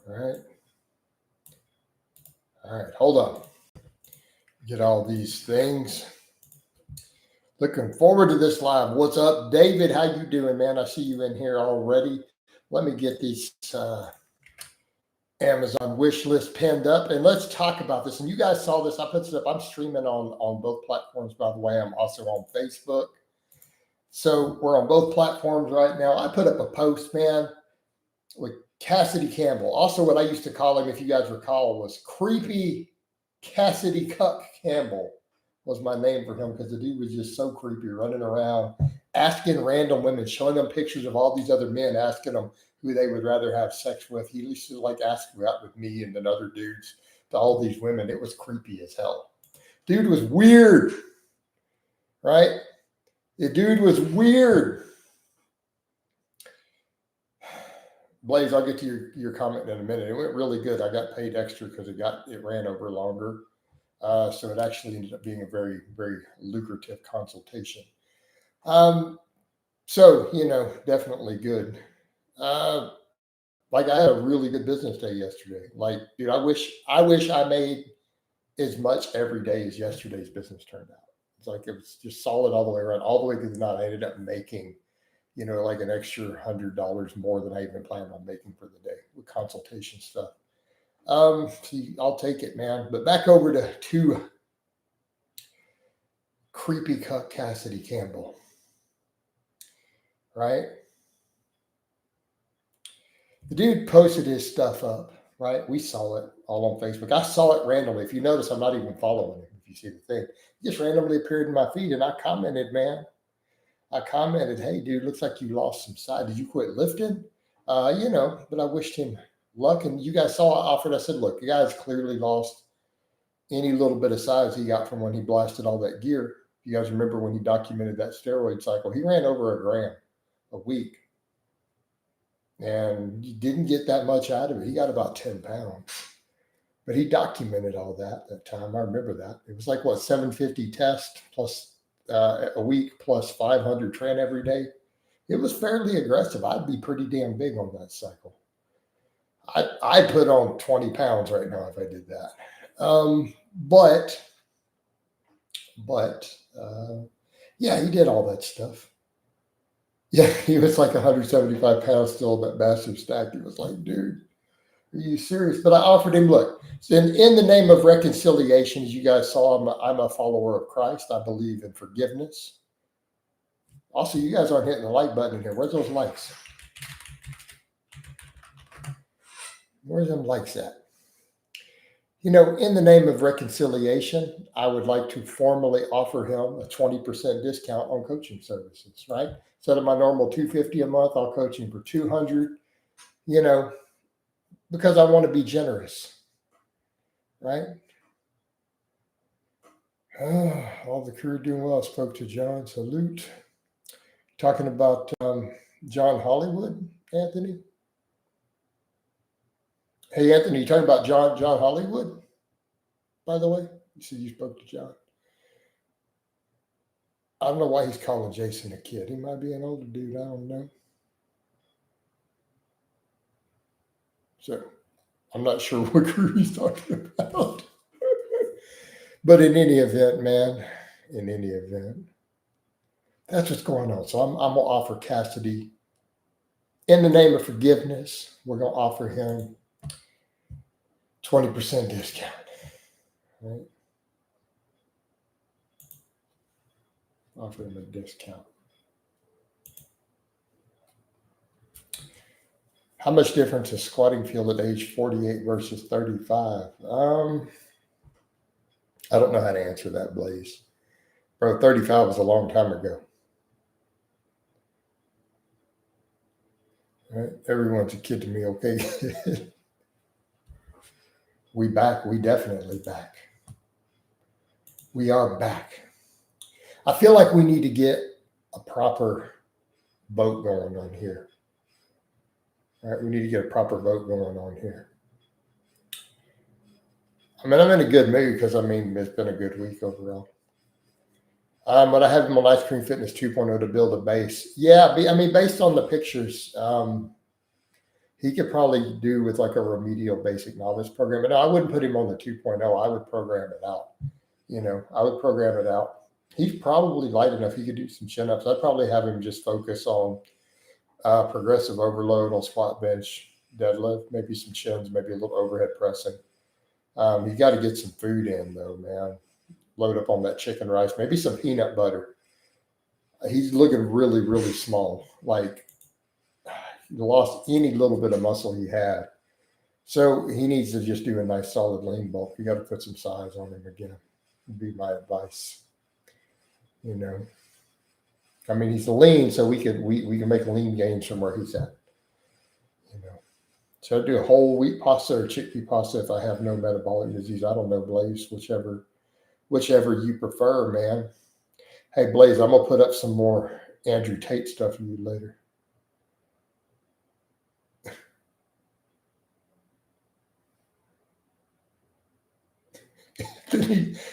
All right. All right. Hold on. Get all these things. Looking forward to this live. What's up, David? How you doing, man? I see you in here already. Let me get these Amazon wish list pinned up, and let's talk about this. And you guys saw this. I put this up. I'm streaming on both platforms, by the way. I'm also on Facebook. So we're on both platforms right now. I put up a post, man, with Cassady Campbell. Also, what I used to call him, if you guys recall, was Creepy Cassady Cuck Campbell was my name for him, because the dude was just so creepy, running around, asking random women, showing them pictures of all these other men, asking them who they would rather have sex with. He used to like ask out with me and then other dudes to all these women. It was creepy as hell. Dude was weird, right? The dude was weird. Blaze, I'll get to your comment in a minute. It went really good. I got paid extra because it ran over longer. So it actually ended up being a very, very lucrative consultation. So, definitely good. Like I had a really good business day yesterday. Like, dude, I wish I made as much every day as yesterday's business turned out. It's like it was just solid all the way around, all the way to the night. I ended up making, like an extra $100 more than I even planned on making for the day with consultation stuff. So I'll take it, man. But back over to Creepy Cuck Cassady Campbell, right? The dude posted his stuff up, right? We saw it all on Facebook. I saw it randomly. If you notice, I'm not even following him. If you see the thing, it just randomly appeared in my feed, and I commented, man. I commented, hey, dude, looks like you lost some size. Did you quit lifting? But I wished him luck. And you guys saw I offered. I said, look, the guy's clearly lost any little bit of size he got from when he blasted all that gear. If you guys remember when he documented that steroid cycle, he ran over 1 gram a week. And he didn't get that much out of it. He got about 10 pounds. But he documented all that time. I remember that. It was like, 750 tests plus a week plus 500 tren every day. It was fairly aggressive. I'd be pretty damn big on that cycle. I'd put on 20 pounds right now if I did that. Yeah, he did all that stuff. Yeah, he was like 175 pounds still, that massive stack. He was like, dude, are you serious? But I offered him, look, in the name of reconciliation, as you guys saw, I'm a follower of Christ. I believe in forgiveness. Also, you guys aren't hitting the like button in here. Where's those likes? Where's them likes at? In the name of reconciliation, I would like to formally offer him a 20% discount on coaching services, right? Instead of my normal $250 a month, I'll coach him for $200, because I want to be generous, right? All the crew doing well. I spoke to John. Salute. Talking about John Hollywood, Anthony. Hey, Anthony, you talking about John Hollywood, by the way? You said you spoke to John. I don't know why he's calling Jason a kid. He might be an older dude. I don't know. So I'm not sure what crew he's talking about. But in any event, man, that's what's going on. So I'm going to offer Cassady, in the name of forgiveness, we're going to offer him 20% discount, right? Offer him a discount. How much difference is squatting feel at age 48 versus 35? I don't know how to answer that, Blaze. Bro, 35 was a long time ago. Right? Everyone's a kid to me, okay? We back. We definitely back. We are back. I feel like we need to get a proper vote going on here. All right, we need to get a proper vote going on here. I'm in a good mood because, it's been a good week overall. But I have him on Ice Cream Fitness 2.0 to build a base. Yeah, based on the pictures, he could probably do with like a remedial basic novice program. And I wouldn't put him on the 2.0. I would program it out. I would program it out. He's probably light enough. He could do some chin ups. I'd probably have him just focus on progressive overload on squat, bench, deadlift, maybe some chins, maybe a little overhead pressing. You got to get some food in though, man. Load up on that chicken rice, maybe some peanut butter. He's looking really, really small. Like he lost any little bit of muscle he had. So he needs to just do a nice solid lean bulk. You got to put some size on him again. Would be my advice. I mean, he's lean, so we can make lean gains from where he's at. So I do a whole wheat pasta or chickpea pasta if I have no metabolic disease. I don't know, Blaze, whichever you prefer, man. Hey, Blaze, I'm gonna put up some more Andrew Tate stuff for you later.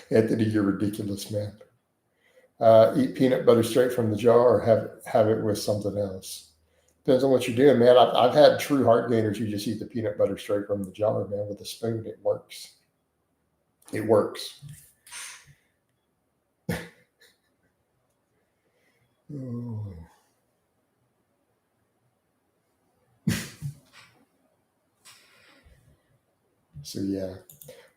Anthony, you're ridiculous, man. Eat peanut butter straight from the jar or have it with something else. Depends on what you're doing, man. I've had true heart gainers who just eat the peanut butter straight from the jar, man, with a spoon. It works. It works. Oh. So yeah.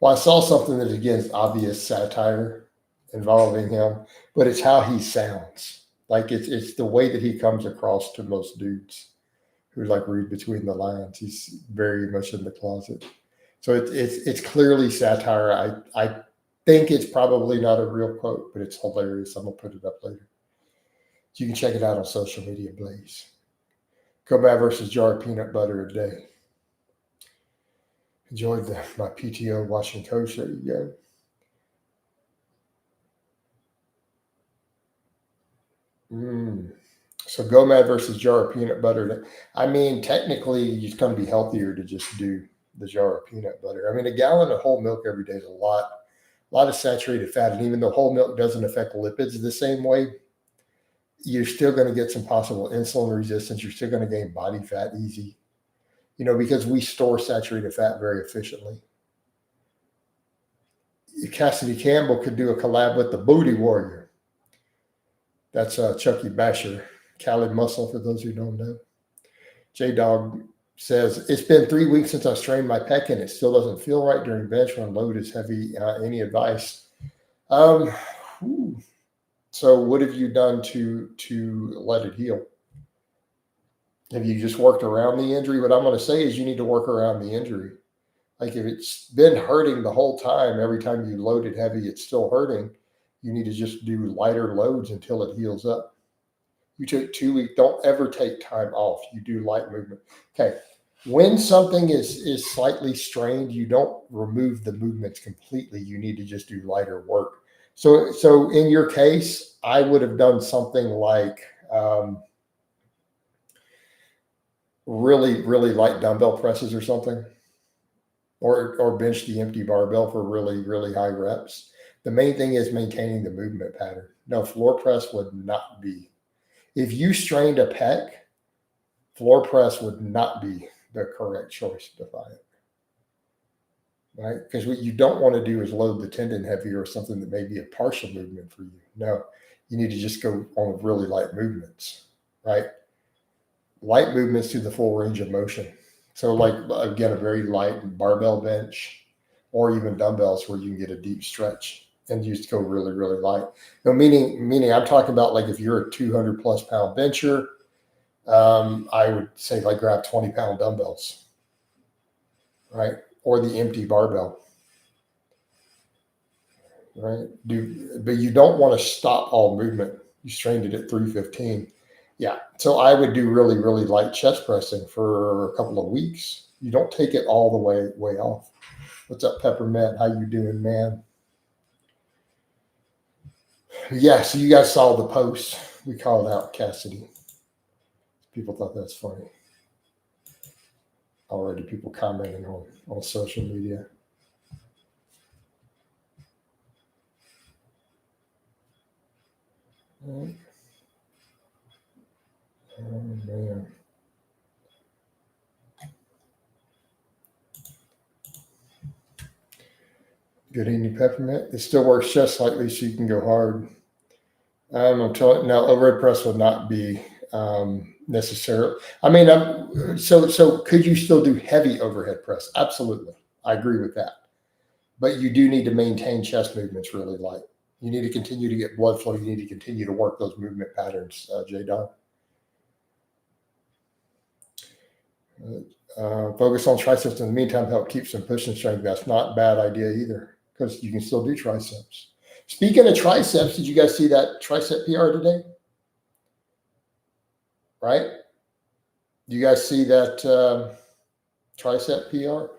Well, I saw something that again is obvious satire involving him, but it's how he sounds. Like it's the way that he comes across to most dudes who like read between the lines. He's very much in the closet. So it's clearly satire. I think it's probably not a real quote, but it's hilarious. I'm gonna put it up later. So you can check it out on social media, Blaze. Combat versus jar of peanut butter a day. Enjoyed my PTO watching Coach. There you go. So GOMAD versus jar of peanut butter. I mean, technically, it's going to be healthier to just do the jar of peanut butter. I mean, a gallon of whole milk every day is a lot of saturated fat. And even though whole milk doesn't affect lipids the same way, you're still going to get some possible insulin resistance. You're still going to gain body fat easy, because we store saturated fat very efficiently. Cassady Campbell could do a collab with the Booty Warrior. That's Chucky Basher, Cali Muscle, for those who don't know. J-Dog says, it's been 3 weeks since I strained my pec and it still doesn't feel right during bench when load is heavy. Any advice? So what have you done to let it heal? Have you just worked around the injury? What I'm going to say is you need to work around the injury. Like if it's been hurting the whole time, every time you load it heavy, it's still hurting. You need to just do lighter loads until it heals up. You took 2 weeks. Don't ever take time off. You do light movement. Okay. When something is slightly strained, you don't remove the movements completely. You need to just do lighter work. So in your case, I would have done something like really, really light dumbbell presses or something, or bench the empty barbell for really, really high reps. The main thing is maintaining the movement pattern. No, floor press would not be. If you strained a pec, floor press would not be the correct choice to find, right? Because what you don't want to do is load the tendon heavier or something that may be a partial movement for you. No, you need to just go on really light movements, right? Light movements to the full range of motion. So like, again, a very light barbell bench or even dumbbells where you can get a deep stretch and just go really, really light. Meaning I'm talking about like if you're a 200 plus pound bencher, I would say like grab 20-pound dumbbells, right? Or the empty barbell, right? But you don't want to stop all movement. You strained it at 315. Yeah. So I would do really, really light chest pressing for a couple of weeks. You don't take it all the way off. What's up, Peppermint? How you doing, man? Yeah, so you guys saw the post. We called out Cassady. People thought that's funny. Already people commenting on social media. Oh, man. Good eating peppermint. It still works just slightly, so you can go hard. I'm telling now, overhead press will not be necessarily. I mean, so could you still do heavy overhead press? Absolutely, I agree with that. But you do need to maintain chest movements really light. You need to continue to get blood flow. You need to continue to work those movement patterns, J. Don. Focus on triceps in the meantime, help keep some pushing strength. That's not a bad idea either, because you can still do triceps. Speaking of triceps, did you guys see that tricep PR today? Right? You guys see that tricep PR?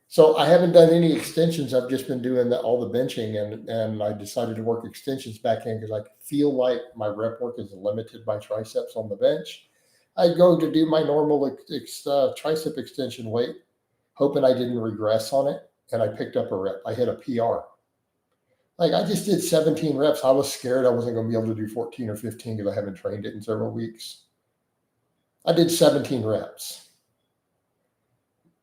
So I haven't done any extensions. I've just been doing all the benching, and I decided to work extensions back in because I feel like my rep work is limited by triceps on the bench. I go to do my normal tricep extension weight, hoping I didn't regress on it, and I picked up a rep. I hit a PR. Like I just did 17 reps. I was scared I wasn't going to be able to do 14 or 15 because I haven't trained it in several weeks. I did 17 reps.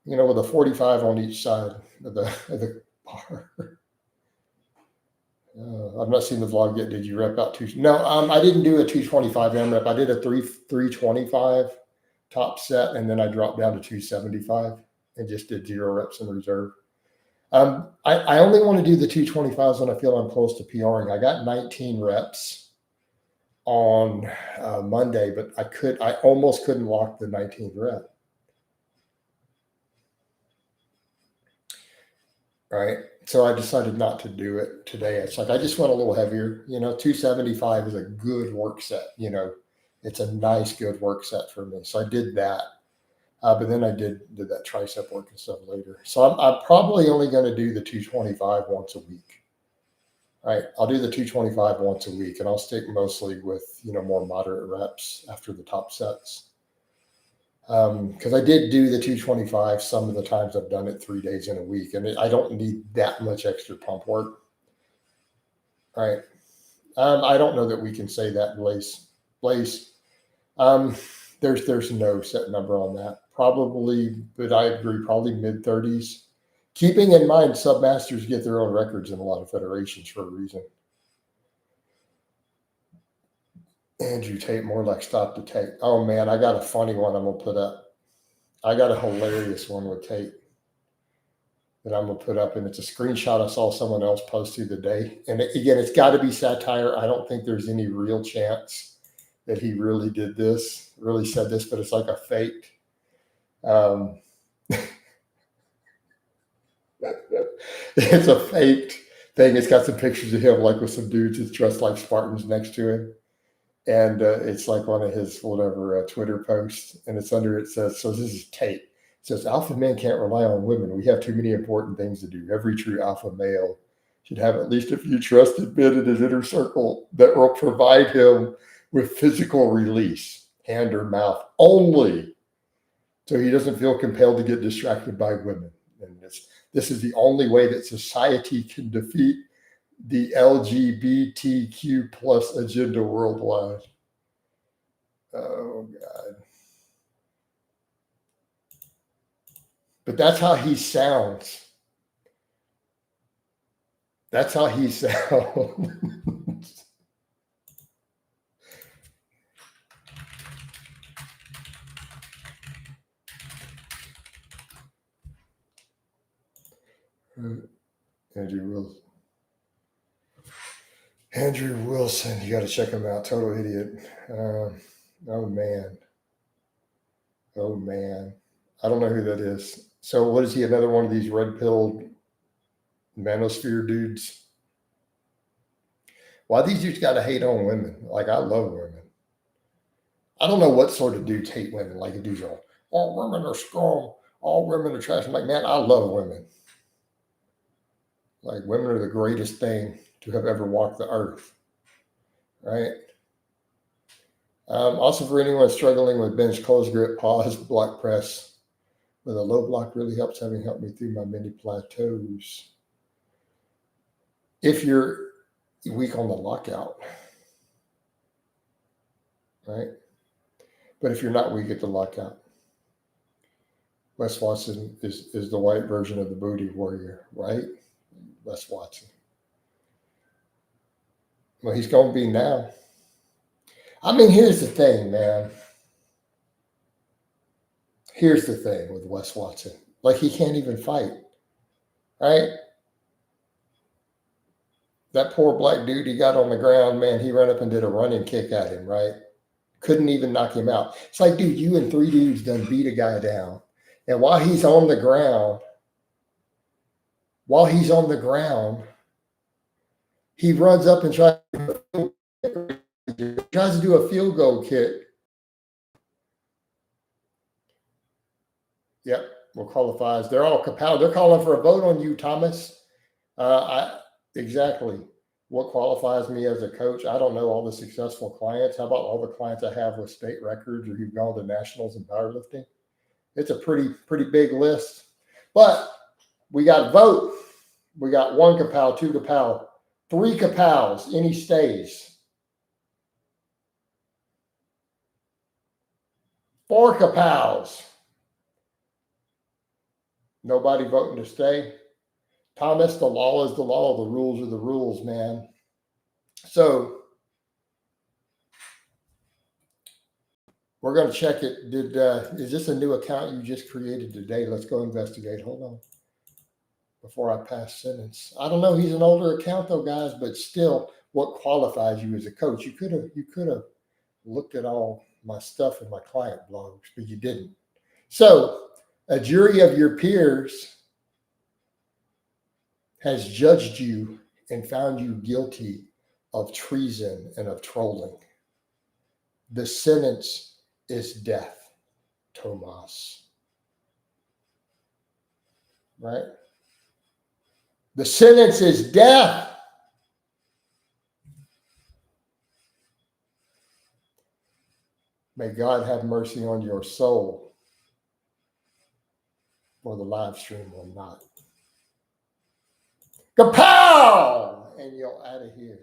With a 45 on each side of the bar. I've not seen the vlog yet. Did you rep out two? No, I didn't do a 225 M rep. I did a 325 top set, and then I dropped down to 275 and just did 0 reps in reserve. I only want to do the 225s when I feel I'm close to PRing. I got 19 reps on Monday, but I almost couldn't lock the 19th rep. Right. So I decided not to do it today. It's like I just went a little heavier. 275 is a good work set. It's a nice, good work set for me. So I did that. But then I did that tricep work and stuff later. So I'm probably only going to do the 225 once a week. Right. I'll do the 225 once a week, and I'll stick mostly with, more moderate reps after the top sets. Because I did do the 225 some of the times I've done it 3 days in a week, and I don't need that much extra pump work. Right. I don't know that we can say that, Blaze. There's no set number on that. Probably, but I agree, probably mid-30s. Keeping in mind, submasters get their own records in a lot of federations for a reason. Andrew Tate, more like stop to Tate. Oh, man, I got a funny one I'm going to put up. I got a hilarious one with Tate that I'm going to put up, and it's a screenshot I saw someone else post the other day. And again, it's got to be satire. I don't think there's any real chance that he really did this, really said this, but it's like a fake. It's a faked thing. It's got some pictures of him, like with some dudes that's dressed like Spartans next to him. And it's like one of his whatever Twitter posts, and it's under it says, so this is Tate. It says, alpha men can't rely on women. We have too many important things to do. Every true alpha male should have at least a few trusted men in his inner circle that will provide him with physical release, hand or mouth only, so he doesn't feel compelled to get distracted by women. And this is the only way that society can defeat the LGBTQ plus agenda worldwide. Oh, God. But that's how he sounds. That's how he sounds. Andrew Wilson, you got to check him out. Total idiot. Oh man. I don't know who that is. So what is he? Another one of these red-pilled manosphere dudes? Why these dudes got to hate on women? Like, I love women. I don't know what sort of dudes hate women. Like, dudes are, all women are scum. All women are trash. I'm like, man, I love women. Like, women are the greatest thing to have ever walked the earth. Right? Also, for anyone struggling with bench, close grip, pause, block press with a low block really helps, having helped me through my many plateaus. If you're weak on the lockout, right? But if you're not weak at the lockout, Wes Watson is the white version of the booty warrior, right? Les Watson. Well, he's going to be now. I mean, here's the thing, man. Here's the thing with Wes Watson. Like, he can't even fight, right? That poor black dude, he got on the ground, man. He ran up and did a running kick at him, right? Couldn't even knock him out. It's like, dude, you and 3 dudes done beat a guy down. And while he's on the ground, he runs up and tries to do a field goal kick. Yep, well, qualifies. They're all compelled. They're calling for a vote on you, Thomas. Exactly. What qualifies me as a coach? I don't know all the successful clients. How about all the clients I have with state records or who've gone to nationals in powerlifting? It's a pretty big list. But we got vote. We got 1 Cappell, 2 Cappell, 3 Cappells. Any stays? 4 Cappells. Nobody voting to stay. Thomas, the law is the law. The rules are the rules, man. So we're going to check it. Is this a new account you just created today? Let's go investigate. Hold on. Before I pass sentence. I don't know. He's an older account though, guys, but still, what qualifies you as a coach? You could have looked at all my stuff in my client blogs, but you didn't. So a jury of your peers has judged you and found you guilty of treason and of trolling. The sentence is death, Tomas. Right? The sentence is death. May God have mercy on your soul, for the live stream will not. Kapow! And you're out of here.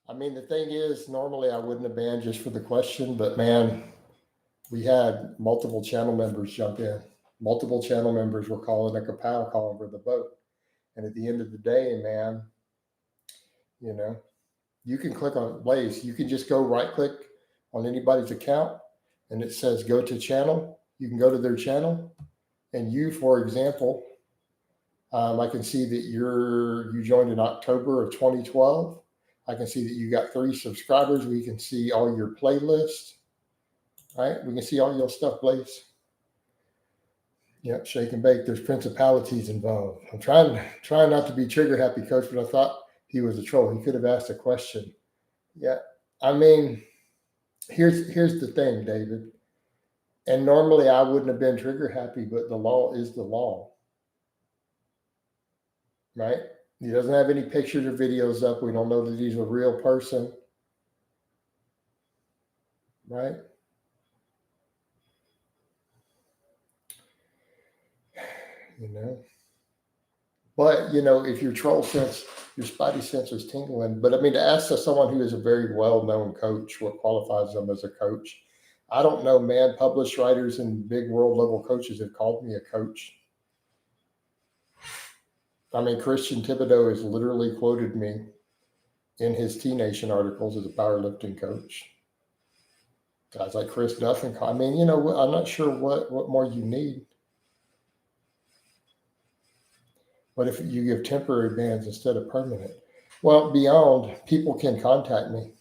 I mean, the thing is, normally I wouldn't have banned just for the question, but man, we had multiple channel members jump in. Multiple channel members were calling a kapow, calling for the vote. And at the end of the day, man, you know, you can click on Blaze. You can just go right click on anybody's account and it says go to channel. You can go to their channel. And you, for example, I can see that you joined in October of 2012. I can see that you got 3 subscribers. We can see all your playlists, right? We can see all your stuff, Blaze. Yep, shake and bake. There's principalities involved. I'm trying not to be trigger happy, Coach, but I thought he was a troll. He could have asked a question. Yeah, I mean, here's the thing, David. And normally I wouldn't have been trigger happy, but the law is the law, right? He doesn't have any pictures or videos up. We don't know that he's a real person, right? You know, but you know, if your troll sense, your spidey sense is tingling. But I mean, to ask someone who is a very well-known coach what qualifies them as a coach, I don't know, man. Published writers and big world-level coaches have called me a coach. I mean, Christian Thibodeau has literally quoted me in his T-Nation articles as a powerlifting coach. Guys like Chris Duffin. I mean, you know, I'm not sure what more you need. What if you give temporary bans instead of permanent? Well, beyond, people can contact me.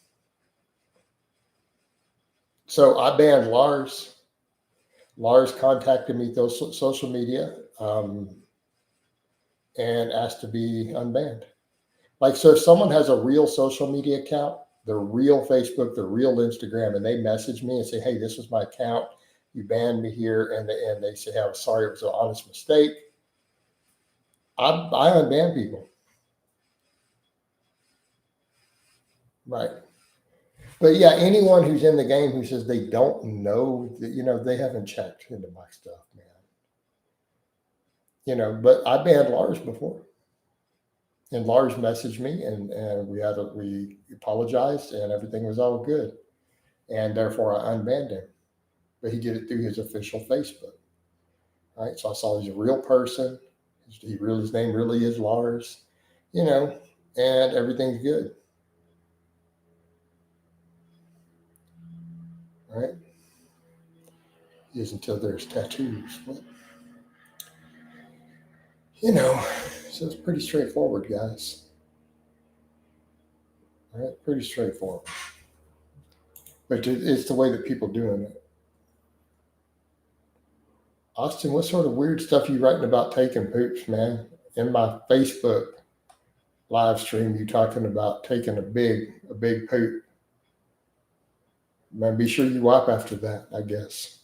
So I banned Lars. Lars contacted me through social media and asked to be unbanned. Like, so if someone has a real social media account, their real Facebook, their real Instagram, and they message me and say, hey, this was my account, you banned me here, and they say, hey, I'm sorry, it was an honest mistake, I unban people. Right. But yeah, anyone who's in the game who says they don't know, you know, they haven't checked into my stuff, man. You know, but I banned Lars before. And Lars messaged me and we apologized and everything was all good. and therefore I unbanned him. But he did it through his official Facebook. Right? So I saw he's a real person. His name really is Lars, you know, and everything's good. Right? Is until there's tattoos. But, you know, so it's pretty straightforward, guys. All right? Pretty straightforward. But it's the way that people doing it. Austin, what sort of weird stuff you writing about taking poops, man? In my Facebook live stream, you talking about taking a big poop. Man, be sure you wipe after that, I guess.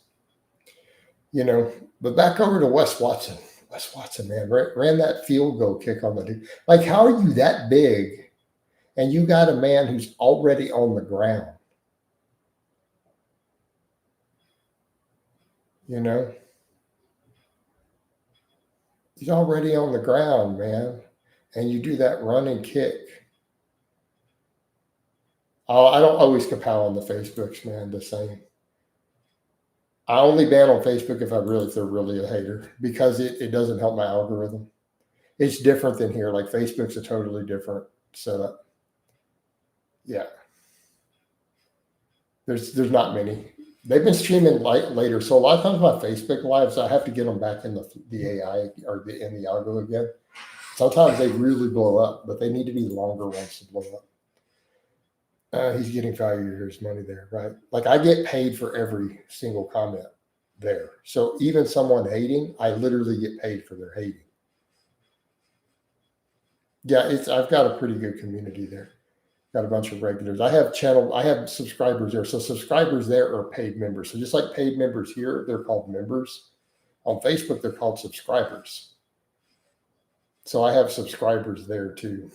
You know, but back over to Wes Watson. Wes Watson, man, ran that field goal kick on the dude. Like, how are you that big and you got a man who's already on the ground? You know? He's already on the ground, man. And you do that running kick. Oh, I don't always kapow on the Facebooks, man, the same. I only ban on Facebook if they're really a hater, because it doesn't help my algorithm. It's different than here. Like, Facebook's a totally different setup. Yeah. There's not many. They've been streaming later. So a lot of times my Facebook lives, I have to get them back in the AI or in the algo again. Sometimes they really blow up, but they need to be longer ones to blow up. He's getting value for his money there, right? Like, I get paid for every single comment there. So even someone hating, I literally get paid for their hating. Yeah, I've got a pretty good community there. Got a bunch of regulars. I have subscribers there. So subscribers there are paid members. So just like paid members here, they're called members. On Facebook, they're called subscribers. So I have subscribers there too.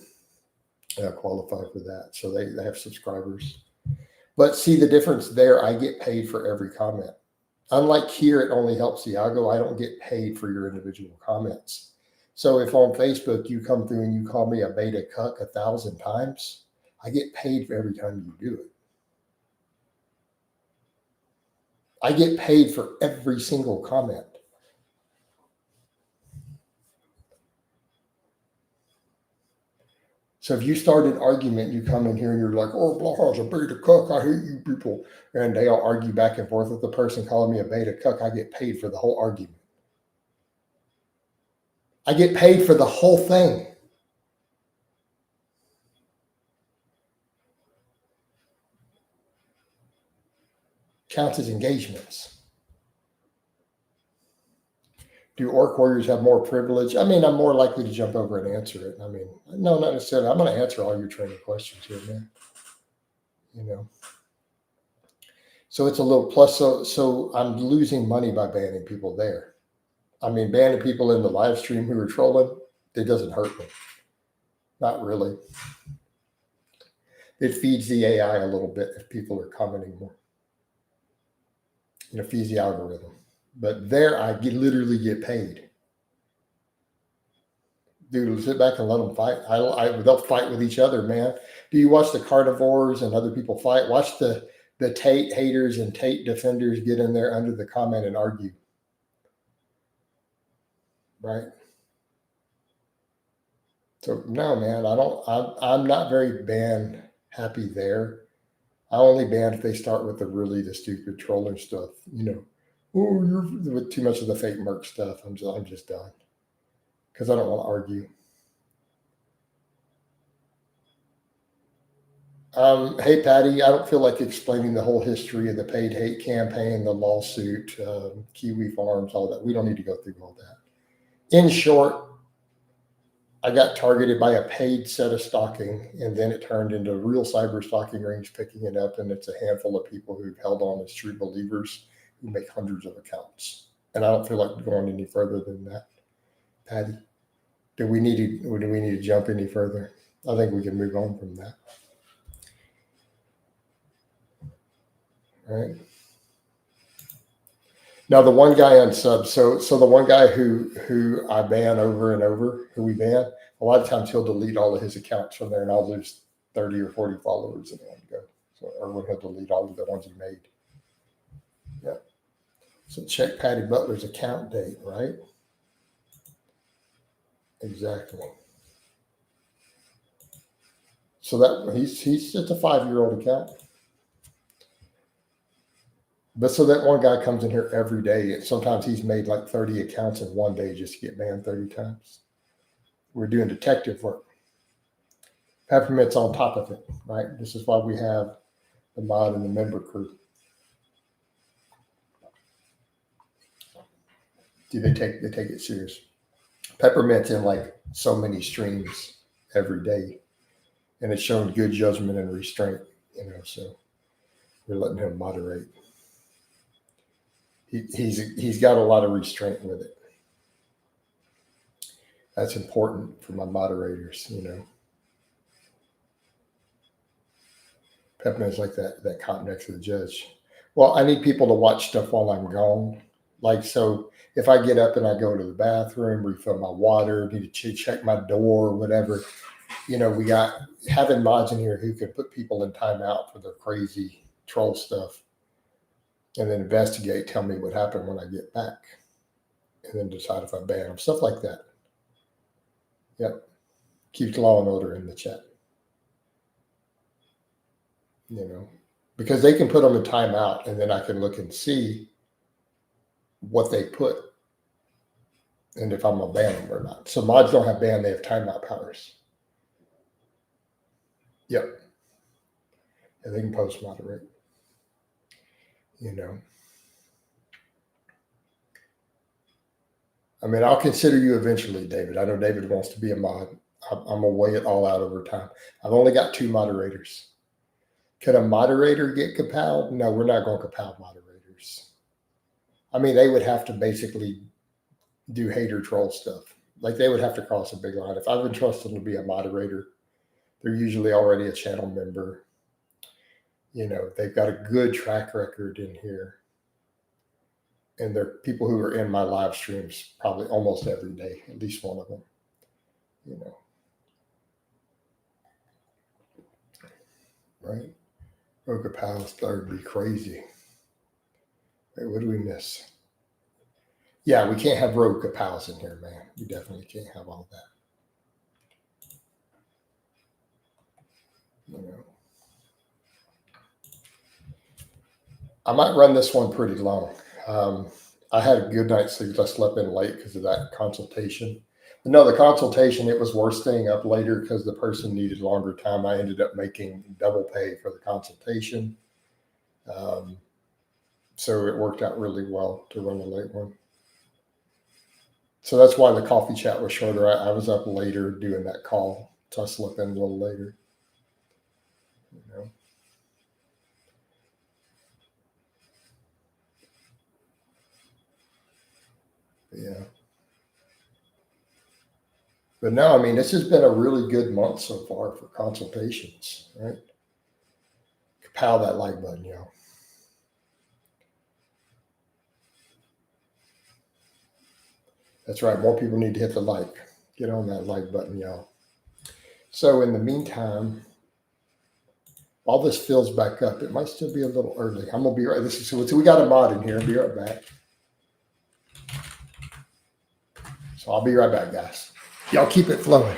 Qualify for that. So they have subscribers. But see the difference there, I get paid for every comment. Unlike here, it only helps the algo. I don't get paid for your individual comments. So if on Facebook you come through and you call me a beta cuck 1,000 times, I get paid for every time you do it. I get paid for every single comment. So if you start an argument, you come in here and you're like, oh, Blaha's a beta cuck, I hate you people. And they all argue back and forth with the person calling me a beta cuck. I get paid for the whole argument. I get paid for the whole thing. Counts as engagements. Do orc warriors have more privilege? I mean, I'm more likely to jump over and answer it. I mean, no, not necessarily. I'm going to answer all your training questions here, man. You know. So it's a little plus. So I'm losing money by banning people there. I mean, banning people in the live stream who are trolling, it doesn't hurt me. Not really. It feeds the AI a little bit if people are commenting more. It feeds the algorithm. But there, I literally get paid. Dude, sit back and let them fight. They'll fight with each other, man. Do you watch the carnivores and other people fight? Watch the Tate haters and Tate defenders get in there under the comment and argue. Right? So no, man, I'm not very ban happy there. I only ban if they start with the stupid trolling stuff. You know, oh, you're with too much of the fake merc stuff. I'm just done because I don't want to argue. Hey, Patty, I don't feel like explaining the whole history of the paid hate campaign, the lawsuit, Kiwi Farms, all that. We don't need to go through all that. In short, I got targeted by a paid set of stalking, and then it turned into real cyber stalking rings picking it up, and it's a handful of people who've held on as true believers who make hundreds of accounts. And I don't feel like going any further than that. Patty, do we need to jump any further? I think we can move on from that. All right. Now the one guy on subs, so the one guy who I ban over and over, who we ban, a lot of times he'll delete all of his accounts from there, and I'll lose 30 or 40 followers in one go. or when he'll delete all of the ones he made. Yeah. So check Patty Butler's account date, right? Exactly. So that he's just a 5-year-old account. But so that one guy comes in here every day. And sometimes he's made like 30 accounts in one day just to get banned 30 times. We're doing detective work. Peppermint's on top of it, right? This is why we have the mod and the member crew. They take it serious. Peppermint's in like so many streams every day, and it's shown good judgment and restraint, so we're letting him moderate. He's got a lot of restraint with it. That's important for my moderators, Peppermint's like that cop next to the judge. Well, I need people to watch stuff while I'm gone. Like, so if I get up and I go to the bathroom, refill my water, need to check my door, whatever, we got having mods in here who can put people in timeout for their crazy troll stuff and then investigate, tell me what happened when I get back, and then decide if I ban them, stuff like that. Yep. Keeps law and order in the chat. Because they can put them in timeout and then I can look and see what they put and if I'm going to ban them or not. So mods don't have ban, they have timeout powers. Yep. And they can post moderate. I mean, I'll consider you eventually, David. I know David wants to be a mod. I'm going to weigh it all out over time. I've only got 2 moderators. Could a moderator get compelled? No, we're not going to compel moderators. I mean, they would have to basically do hater troll stuff. Like they would have to cross a big line. If I've entrusted them to be a moderator, they're usually already a channel member. They've got a good track record in here. And they're people who are in my live streams probably almost every day, at least one of them. Right? Rogue Palace third would be crazy. Wait, what do we miss? Yeah, we can't have Rogue Palace in here, man. We definitely can't have all that. I might run this one pretty long. I had a good night's sleep. I slept in late because of that consultation. No, the consultation, it was worth staying up later because the person needed longer time. I ended up making double pay for the consultation. So it worked out really well to run a late one. So that's why the coffee chat was shorter. I was up later doing that call. So I slept in a little later. Yeah. But no, I mean, this has been a really good month so far for consultations, right? Pow that like button, y'all. That's right. More people need to hit the like. Get on that like button, y'all. So in the meantime, while this fills back up, it might still be a little early. I'm gonna be right. So we got a mod in here. I'll be right back. So I'll be right back, guys. Y'all keep it flowing.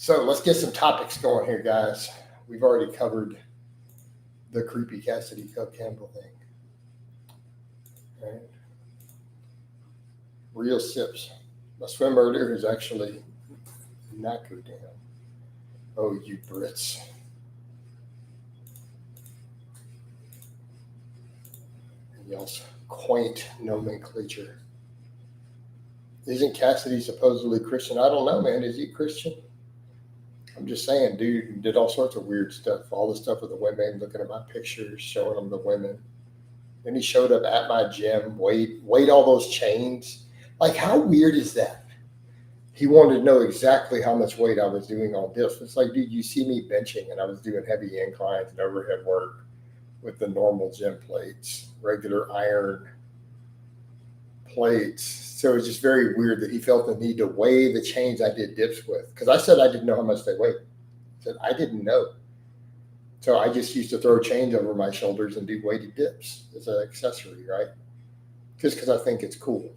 So let's get some topics going here, guys. We've already covered the creepy Cassady Campbell thing. All right. Real sips. My swim earlier is actually knackered him. Oh, you Brits. Y'all's quaint nomenclature. Isn't Cassady supposedly Christian? I don't know, man. Is he Christian? I'm just saying, dude did all sorts of weird stuff. All the stuff with the women, looking at my pictures, showing them the women. Then he showed up at my gym, weighed all those chains. Like, how weird is that? He wanted to know exactly how much weight I was doing on this. It's like, dude, you see me benching, and I was doing heavy inclines and overhead work with the normal gym plates, regular iron plates. So it's just very weird that he felt the need to weigh the chains I did dips with. Because I said I didn't know how much they weighed. I said I didn't know. So I just used to throw chains over my shoulders and do weighted dips as an accessory, right? Just because I think it's cool.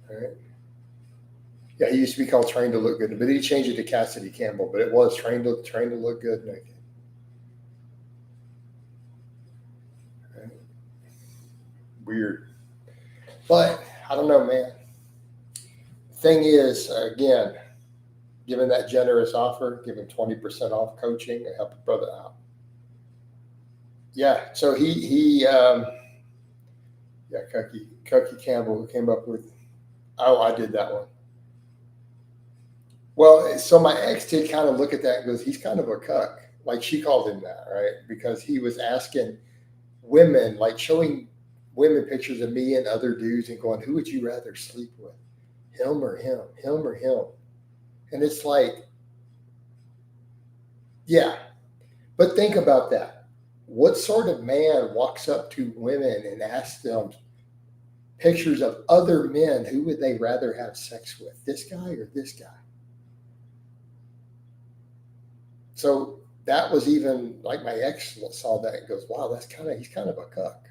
All right. Yeah, he used to be called Trained to Look Good, but he changed it to Cassady Campbell. But it was trained to look good naked. Right. Weird, but I don't know, man. Thing is, again, given that generous offer, give him 20% off coaching and help a brother out. Yeah, so Cucky Campbell, who came up with, oh, I did that one. Well, so my ex did kind of look at that and goes, he's kind of a cuck. Like she called him that, right? Because he was asking women, like showing women pictures of me and other dudes and going, who would you rather sleep with? Him or him? Him or him? And it's like, yeah. But think about that. What sort of man walks up to women and asks them pictures of other men? Who would they rather have sex with? This guy or this guy? So that was even like my ex saw that and goes, wow, he's kind of a cuck.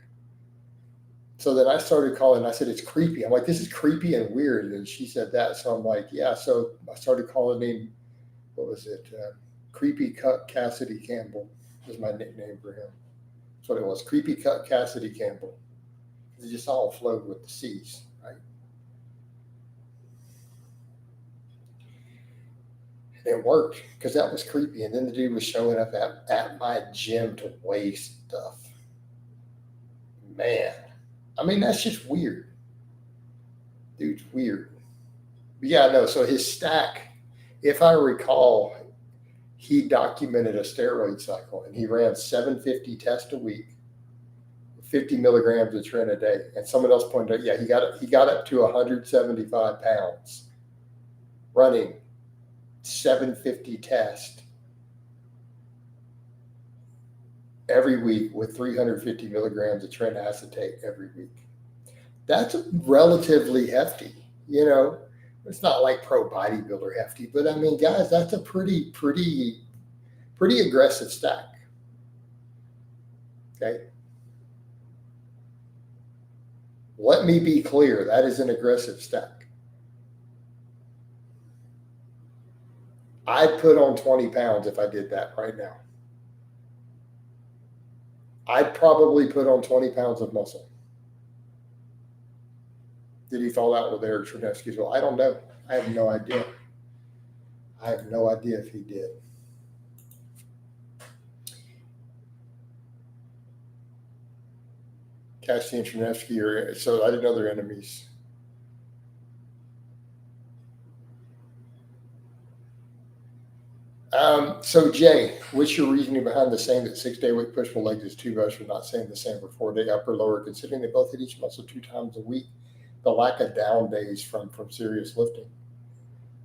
So then I started calling, I said, it's creepy. I'm like, this is creepy and weird. And she said that. So I'm like, yeah. So I started calling him, what was it? Creepy Cuck Cassady Campbell was my nickname for him. That's what it was. Creepy Cuck Cassady Campbell. It just all flowed with the C's, right? And it worked because that was creepy. And then the dude was showing up at my gym to weigh stuff. Man. I mean, that's just weird. Dude's weird. But yeah, no. So his stack, if I recall, he documented a steroid cycle and he ran 750 tests a week, 50 milligrams of tren a day. And someone else pointed out, yeah, he got up to 175 pounds running 750 tests every week with 350 milligrams of tren acetate every week. That's relatively hefty, you know. It's not like pro bodybuilder hefty, but I mean, guys, that's a pretty aggressive stack. Okay. Let me be clear. That is an aggressive stack. I'd put on 20 pounds if I did that right now. I'd probably put on 20 pounds of muscle. Did he fall out with Eric Chernesky's? Well, I don't know. I have no idea. I have no idea if he did. Cassady and Chernesky are, so I didn't know they're enemies. So Jay, what's your reasoning behind the saying that 6-day weight push-pull legs is too much, for not saying the same for 4-day upper lower, considering they both hit each muscle 2 times a week? The lack of down days from serious lifting.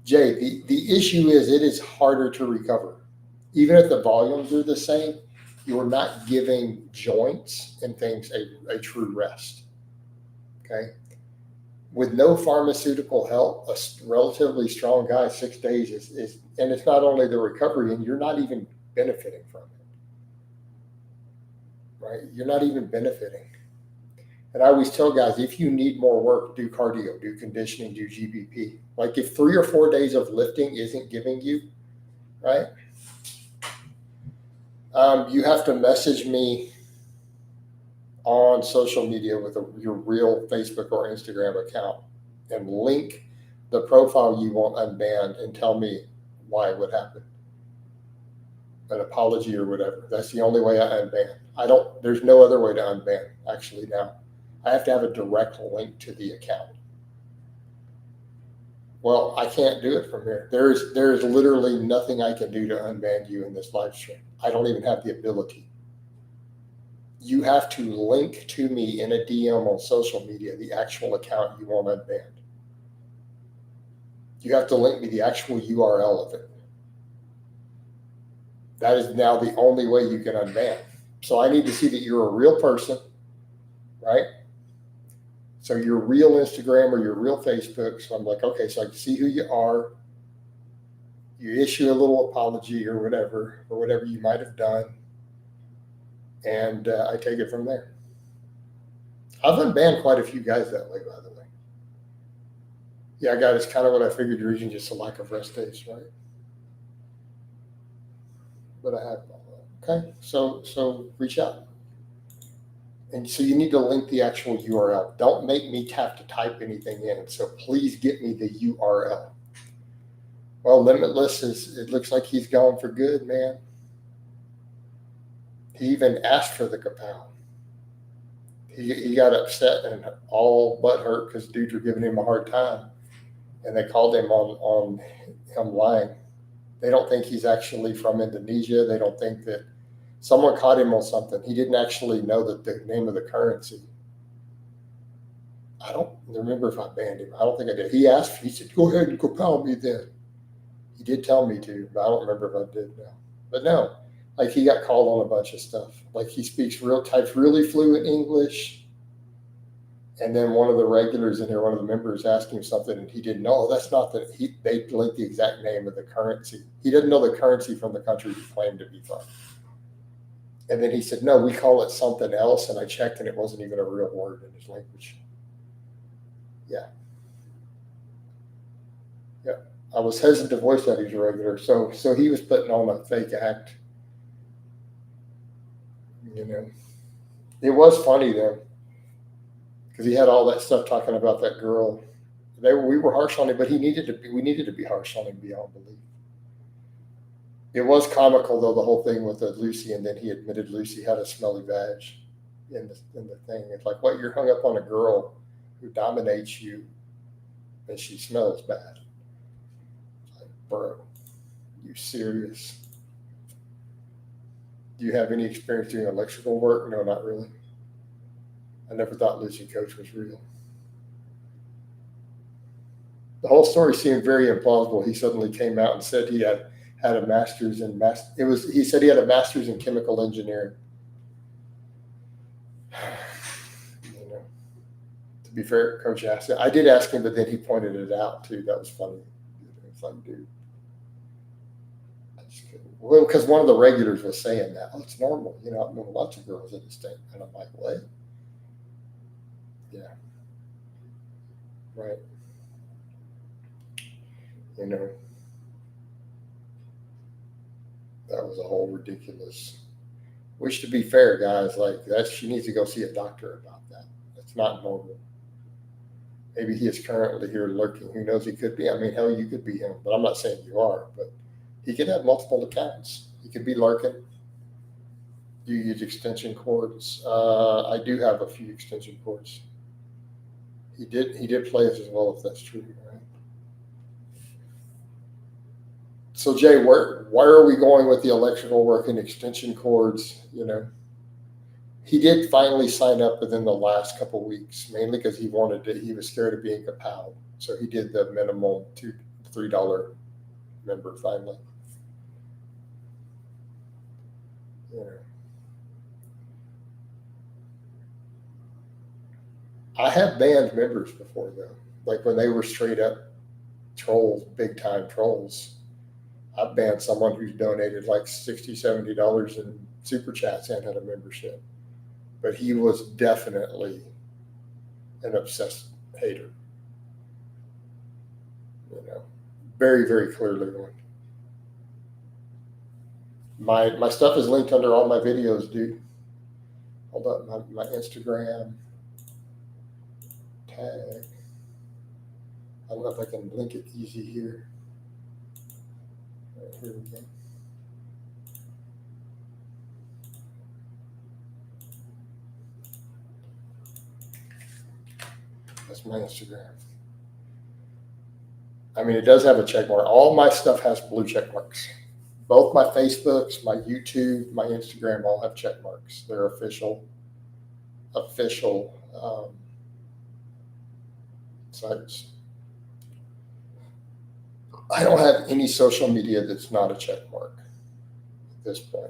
Jay, the issue is it is harder to recover. Even if the volumes are the same, you're not giving joints and things a true rest. Okay. With no pharmaceutical help, a relatively strong guy, 6 days is, and it's not only the recovery, and you're not even benefiting from it. Right? You're not even benefiting. And I always tell guys, if you need more work, do cardio, do conditioning, do GBP. Like if 3 or 4 days of lifting isn't giving you, right? You have to message me on social media with your real Facebook or Instagram account and link the profile you want unbanned and tell me why, what happened, an apology or whatever. That's the only way I unban. There's no other way to unban actually now. I have to have a direct link to the account. Well, I can't do it from here. There is literally nothing I can do to unban you in this live stream. I don't even have the ability. You have to link to me in a DM on social media the actual account you want unbanned. You have to link me the actual URL of it. That is now the only way you can unban. So I need to see that you're a real person, right? So your real Instagram or your real Facebook. So I'm like, okay, so I can see who you are. You issue a little apology or whatever you might have done. And I take it from there. I've unbanned quite a few guys that way, by the way. Yeah, God, it's kind of what I figured. The reason, just a lack of rest days, right? But I have all that. Okay, so reach out. And so you need to link the actual URL. Don't make me have to type anything in. So please get me the URL. Well, Limitless it looks like he's gone for good, man. He even asked for the kapow. He got upset and all but hurt because dudes were giving him a hard time. And they called him on him lying. They don't think he's actually from Indonesia. They don't think that someone caught him on something. He didn't actually know the name of the currency. I don't remember if I banned him. I don't think I did. He asked, he said, go ahead and kapow me then. He did tell me to, but I don't remember if I did now. But no, like he got called on a bunch of stuff. Like he types really fluent English. And then one of the regulars in there, one of the members asked him something and he didn't know. That's not they linked the exact name of the currency. He didn't know the currency from the country he claimed to be from. And then he said, no, we call it something else. And I checked and it wasn't even a real word in his language. Yeah. Yeah. I was hesitant to voice that he's a regular. So he was putting on a fake act. You know, it was funny though, because he had all that stuff talking about that girl. We were harsh on him, but we needed to be harsh on him beyond belief. It was comical though, the whole thing with Lucy, and then he admitted Lucy had a smelly vag in the thing. It's like, what, you're hung up on a girl who dominates you and she smells bad. Like, bro, you serious? Do you have any experience doing electrical work? No, not really. I never thought Lucy Coach was real. The whole story seemed very implausible. He suddenly came out and said he had a master's in he said he had a master's in chemical engineering. You know, to be fair, Coach asked it. I did ask him, but then he pointed it out too. That was funny. It's like, dude, I just couldn't. Well, because one of the regulars was saying that, oh, it's normal. You know, I've known lots of girls in this thing, and I'm like, what? Yeah. Right. You know, that was a whole ridiculous. Which, to be fair, guys, like that, she needs to go see a doctor about that. That's not normal. Maybe he is currently here lurking. Who knows? He could be. I mean, hell, you could be him, but I'm not saying you are. But he could have multiple accounts. He could be lurking. Do you use extension cords? I do have a few extension cords. He did play us as well, if that's true, right? So Jay, why are we going with the electrical work and extension cords? You know, he did finally sign up within the last couple of weeks, mainly because he was scared of being kapowed. So he did the minimal $3 member finally. You know, I have banned members before though, like when they were straight up trolls, big time trolls. I've banned someone who's donated like $60, $70 in super chats and had a membership. But he was definitely an obsessed hater. Very, very clearly one. My stuff is linked under all my videos, dude. Hold up, my Instagram tag. I don't know if I can link it easy here. Right, here we go. That's my Instagram. I mean, it does have a check mark. All my stuff has blue check marks. Both my Facebooks, my YouTube, my Instagram all have check marks. They're official sites. I don't have any social media that's not a check mark at this point.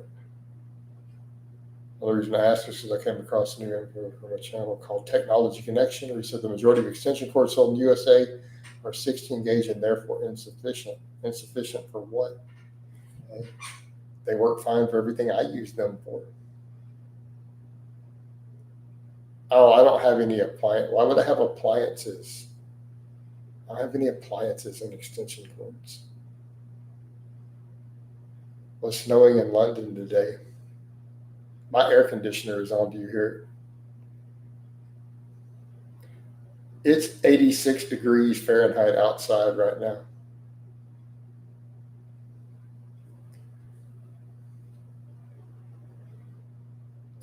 The reason I asked this is I came across new info from a channel called Technology Connection, where he said the majority of extension cords sold in the USA are 16 gauge and therefore insufficient. Insufficient for what? Okay. They work fine for everything I use them for. Oh, I don't have any appliance. Why would I have appliances? I don't have any appliances and extension cords. It was snowing in London today. My air conditioner is on. Do you hear it? It's 86 degrees Fahrenheit outside right now.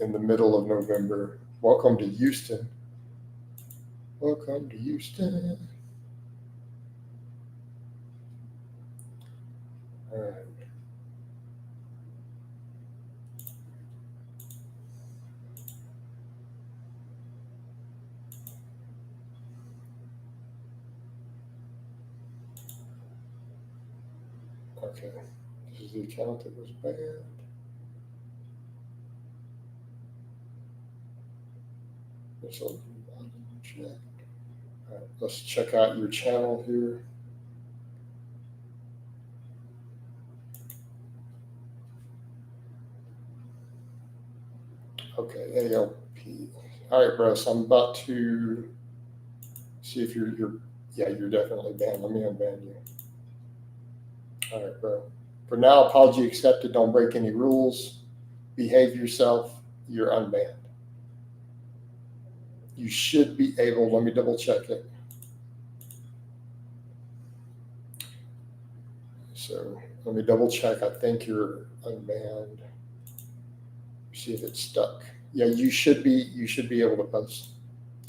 In the middle of November. Welcome to Houston. Welcome to Houston. All right. Okay. This is the account that was banned. This will check. All right, let's check out your channel here. Okay, ALP. All right, bro. So I'm about to see if you're definitely banned. Let me unban you. All right, bro. For now, apology accepted. Don't break any rules. Behave yourself. You're unbanned. You should be able, let me double check it. So let me double check. I think you're unbanned. See if it's stuck. Yeah, you should be able to post.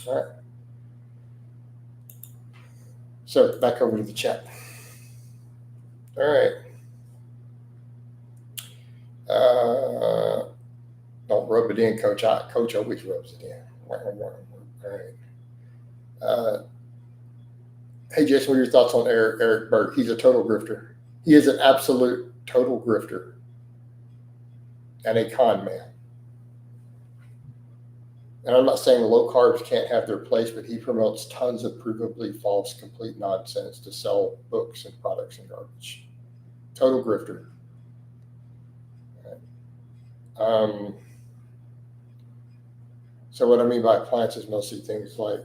All right. So back over to the chat. All right. Don't rub it in, Coach. Coach always rubs it in. All right. Hey, Jason, what are your thoughts on Eric Berg? He's a total grifter. He is an absolute total grifter and a con man. And I'm not saying low carbs can't have their place, but he promotes tons of provably false, complete nonsense to sell books and products and garbage. Total grifter. So what I mean by appliances, mostly things like,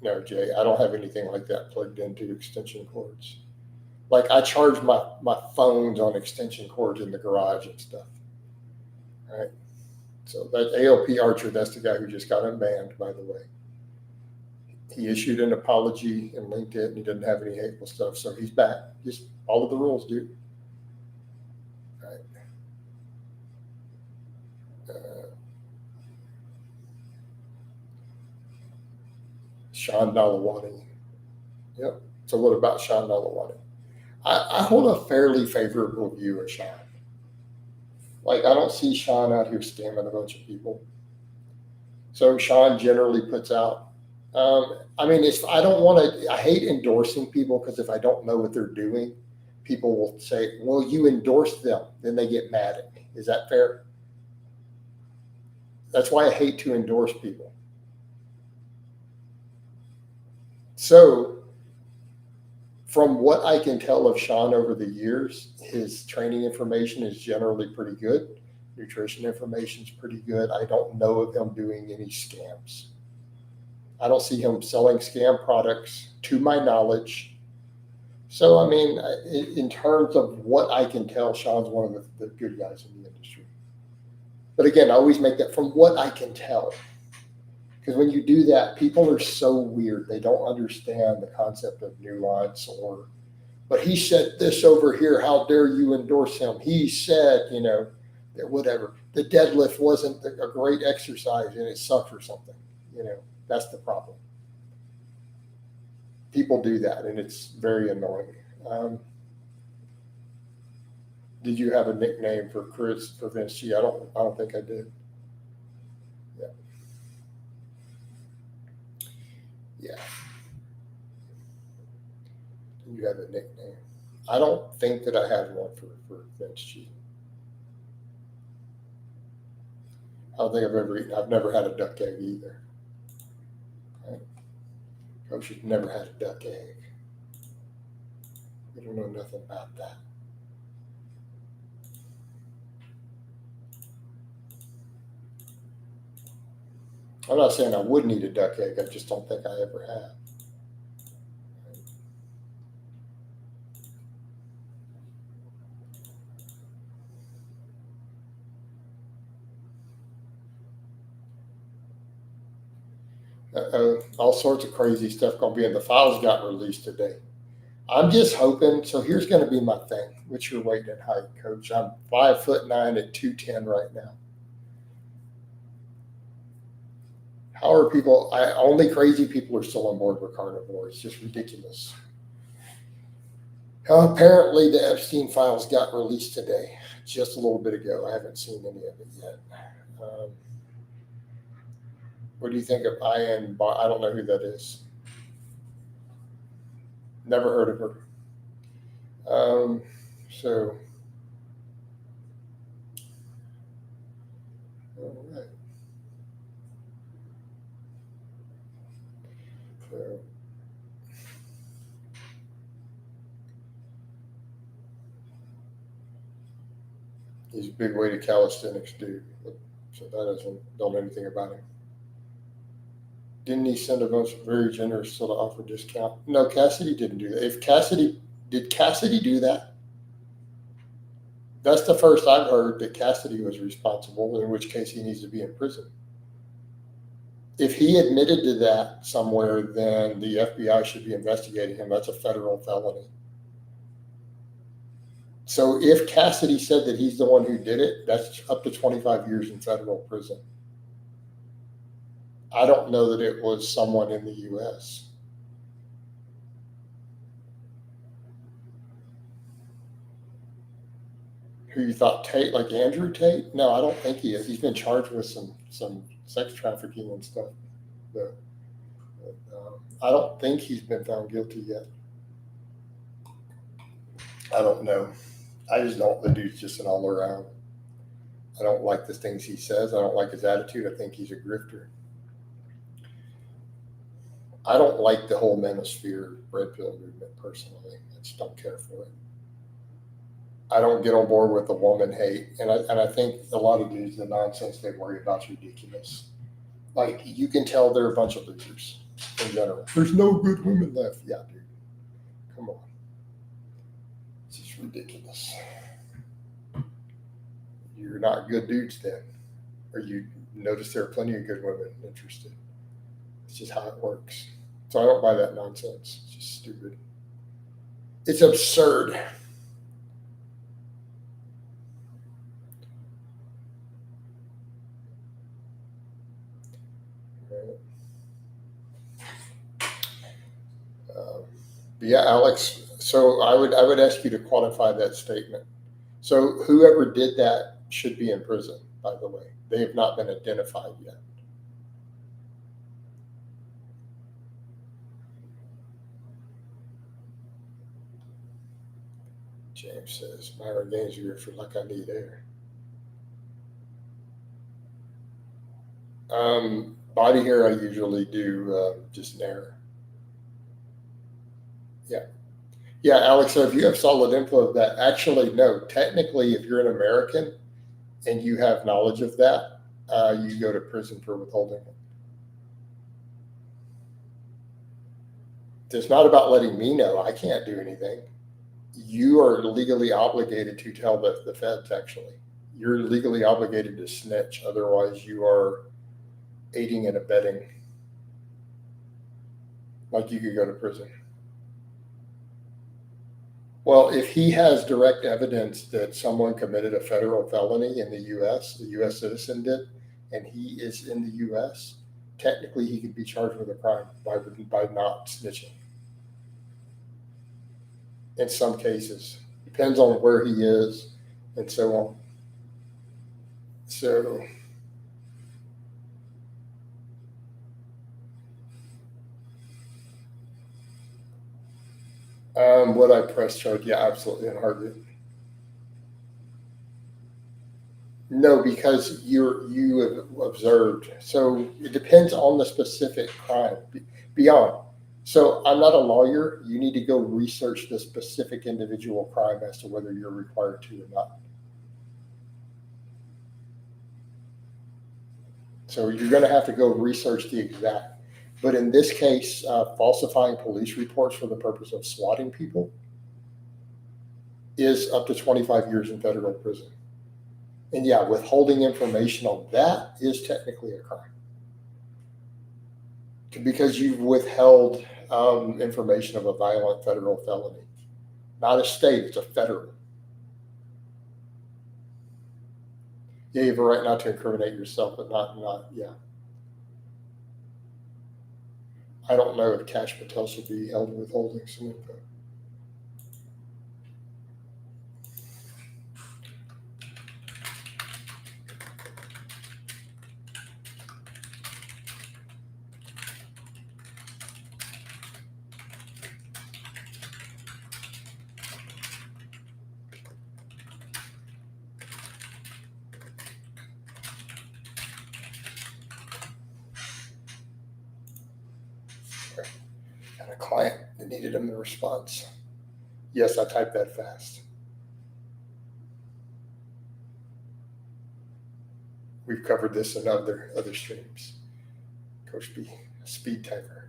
no, Jay, I don't have anything like that plugged into extension cords. Like I charge my phones on extension cords in the garage and stuff. All right. So that ALP Archer, that's the guy who just got unbanned, by the way. He issued an apology and linked it, and he doesn't have any hateful stuff. So he's back. Just follow the rules, dude. All right. Sean Dalawani. Yep. So what about Sean Dalawani? I hold a fairly favorable view of Sean. Like, I don't see Sean out here scamming a bunch of people. So Sean generally puts out, I hate endorsing people because if I don't know what they're doing, people will say, well, you endorsed them. Then they get mad at me. Is that fair? That's why I hate to endorse people. So from what I can tell of Sean over the years, his training information is generally pretty good. Nutrition information is pretty good. I don't know of him doing any scams. I don't see him selling scam products to my knowledge. So, I mean, in terms of what I can tell, Sean's one of the good guys in the industry. But again, I always make that from what I can tell. Because when you do that, people are so weird. They don't understand the concept of nuance or, but he said this over here. How dare you endorse him? He said, that whatever. The deadlift wasn't a great exercise and it sucked or something. That's the problem. People do that and it's very annoying. Did you have a nickname for Chris for Vince G? I don't think I did. Yeah. Yeah. Did you have a nickname? I don't think that I had one for Vince G. I don't think I've ever eaten. I've never had a duck egg either. Right? Coach has never had a duck egg. We don't know nothing about that. I'm not saying I wouldn't eat a duck egg. I just don't think I ever have. All sorts of crazy stuff going to be in the files got released today. I'm just hoping. So here's going to be my thing. What's your weight and height, Coach? I'm 5'9" at 210 right now. How are people? Only crazy people are still on board with carnivore. It's just ridiculous. Apparently, the Epstein files got released today, just a little bit ago. I haven't seen any of it yet. What do you think of Ian? I don't know who that is. Never heard of her. So, all right. So, he's a big weighted calisthenics dude. So that don't know anything about him. Didn't he send a bunch of very generous sort of offer discount? No, Cassady didn't do that. Did Cassady do that? That's the first I've heard that Cassady was responsible, in which case he needs to be in prison. If he admitted to that somewhere, then the FBI should be investigating him. That's a federal felony. So if Cassady said that he's the one who did it, that's up to 25 years in federal prison. I don't know that it was someone in the U.S. Who you thought Tate, like Andrew Tate? No, I don't think he is. He's been charged with some sex trafficking and stuff. But I don't think he's been found guilty yet. I don't know. I just don't. The dude's just an all around. I don't like the things he says. I don't like his attitude. I think he's a grifter. I don't like the whole manosphere red pill movement personally. I just don't care for it. I don't get on board with the woman hate, and I think a lot of dudes, the nonsense they worry about is ridiculous. Like you can tell they're a bunch of losers in general. There's no good women left. Yeah, dude. Come on. It's just ridiculous. You're not good dudes then. Or you notice there are plenty of good women interested. It's just how it works. So I don't buy that nonsense. It's just stupid. It's absurd. But yeah, Alex. So I would ask you to qualify that statement. So whoever did that should be in prison. By the way, they have not been identified yet. James says, Myron Gaines, you're for like I need air. Body hair, I usually do just an air. Yeah. Yeah, Alex, so if you have solid info of that, actually, no. Technically, if you're an American and you have knowledge of that, you go to prison for withholding it. It's not about letting me know. I can't do anything. You are legally obligated to tell the feds, actually. You're legally obligated to snitch. Otherwise, you are aiding and abetting. Like you could go to prison. Well, if he has direct evidence that someone committed a federal felony in the U.S., the U.S. citizen did, and he is in the U.S., technically he could be charged with a crime by not snitching. In some cases, depends on where he is and so on. So, would I press charge? Yeah, absolutely, in a heartbeat. No, because you have observed. So it depends on the specific crime. Beyond. So I'm not a lawyer. You need to go research the specific individual crime as to whether you're required to or not. So you're going to have to go research the exact. But in this case, falsifying police reports for the purpose of swatting people is up to 25 years in federal prison. And yeah, withholding information on that is technically a crime because you've withheld information of a violent federal felony. Not a state, it's a federal. Yeah, you have a right not to incriminate yourself, but not, yeah. I don't know if Cash Patel should be held withholding some info. Got a client that needed a response. Yes, I typed that fast. We've covered this in other streams. Coach B, speed typer.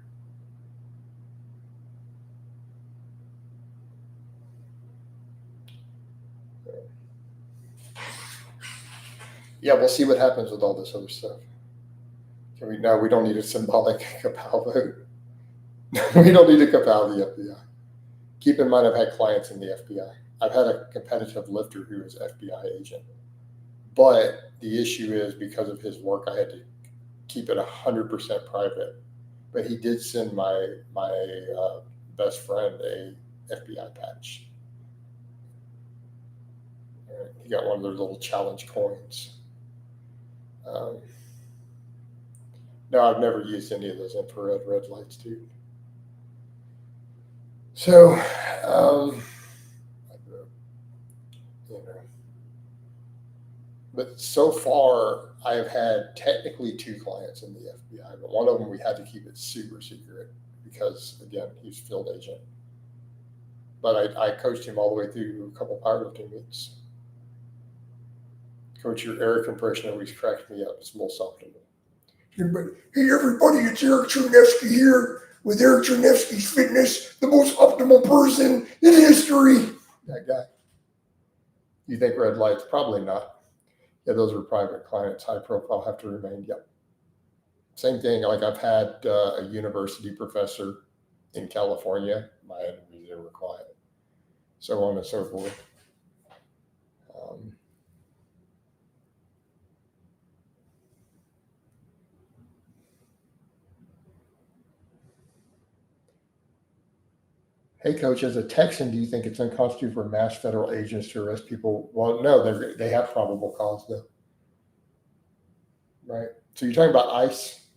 Yeah, we'll see what happens with all this other stuff. Can we? No, we don't need a symbolic Campbell vote. We don't need to compel the FBI. Keep in mind, I've had clients in the FBI. I've had a competitive lifter who is FBI agent. But the issue is because of his work, I had to keep it 100% private. But he did send my best friend a FBI patch. He got one of those little challenge coins. No, I've never used any of those infrared red lights, dude. So, you know, but so far I have had technically 2 clients in the FBI, but one of them we had to keep it super secret because, again, he's field agent. But I coached him all the way through a couple powerlifting meets. Coach, your Eric impression always cracks me up. It's most optimal. Hey, everybody, it's Eric Chernevsky here with Eric Chernevsky's Fitness, the most optimal person in history. That guy. You think red lights? Probably not. Yeah, those are private clients, high profile, have to remain. Yep. Same thing. Like I've had a university professor in California. My enemies, they were quiet. So on and so forth. Hey, Coach, as a Texan, do you think it's unconstitutional for mass federal agents to arrest people? Well, no, they have probable cause, though. Right. So you're talking about ICE.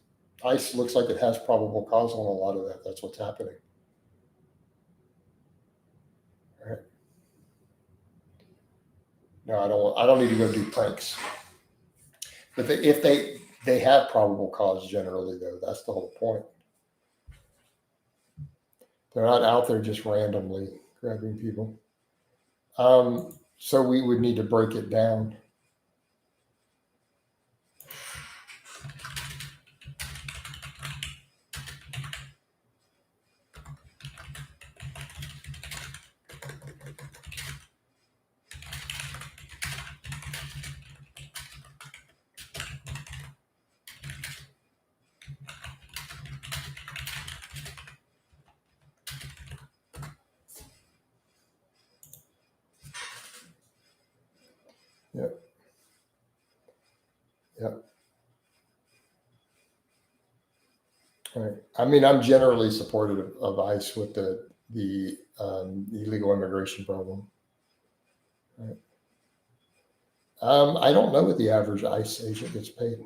ICE looks like it has probable cause on a lot of that. That's what's happening. Right. No, I don't need to go do pranks. But if they have probable cause generally, though, that's the whole point. They're not out there just randomly grabbing people. So we would need to break it down. Yep. Yep. Right. I mean, I'm generally supportive of ICE with the illegal immigration problem. Right. I don't know what the average ICE agent gets paid.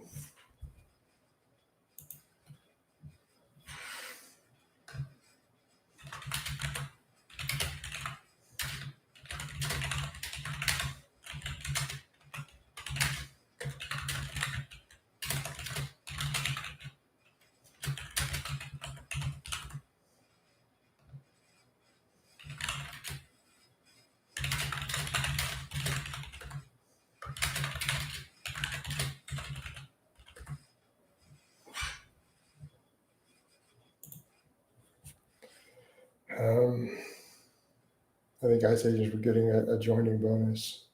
I think ICE agents were getting a joining bonus.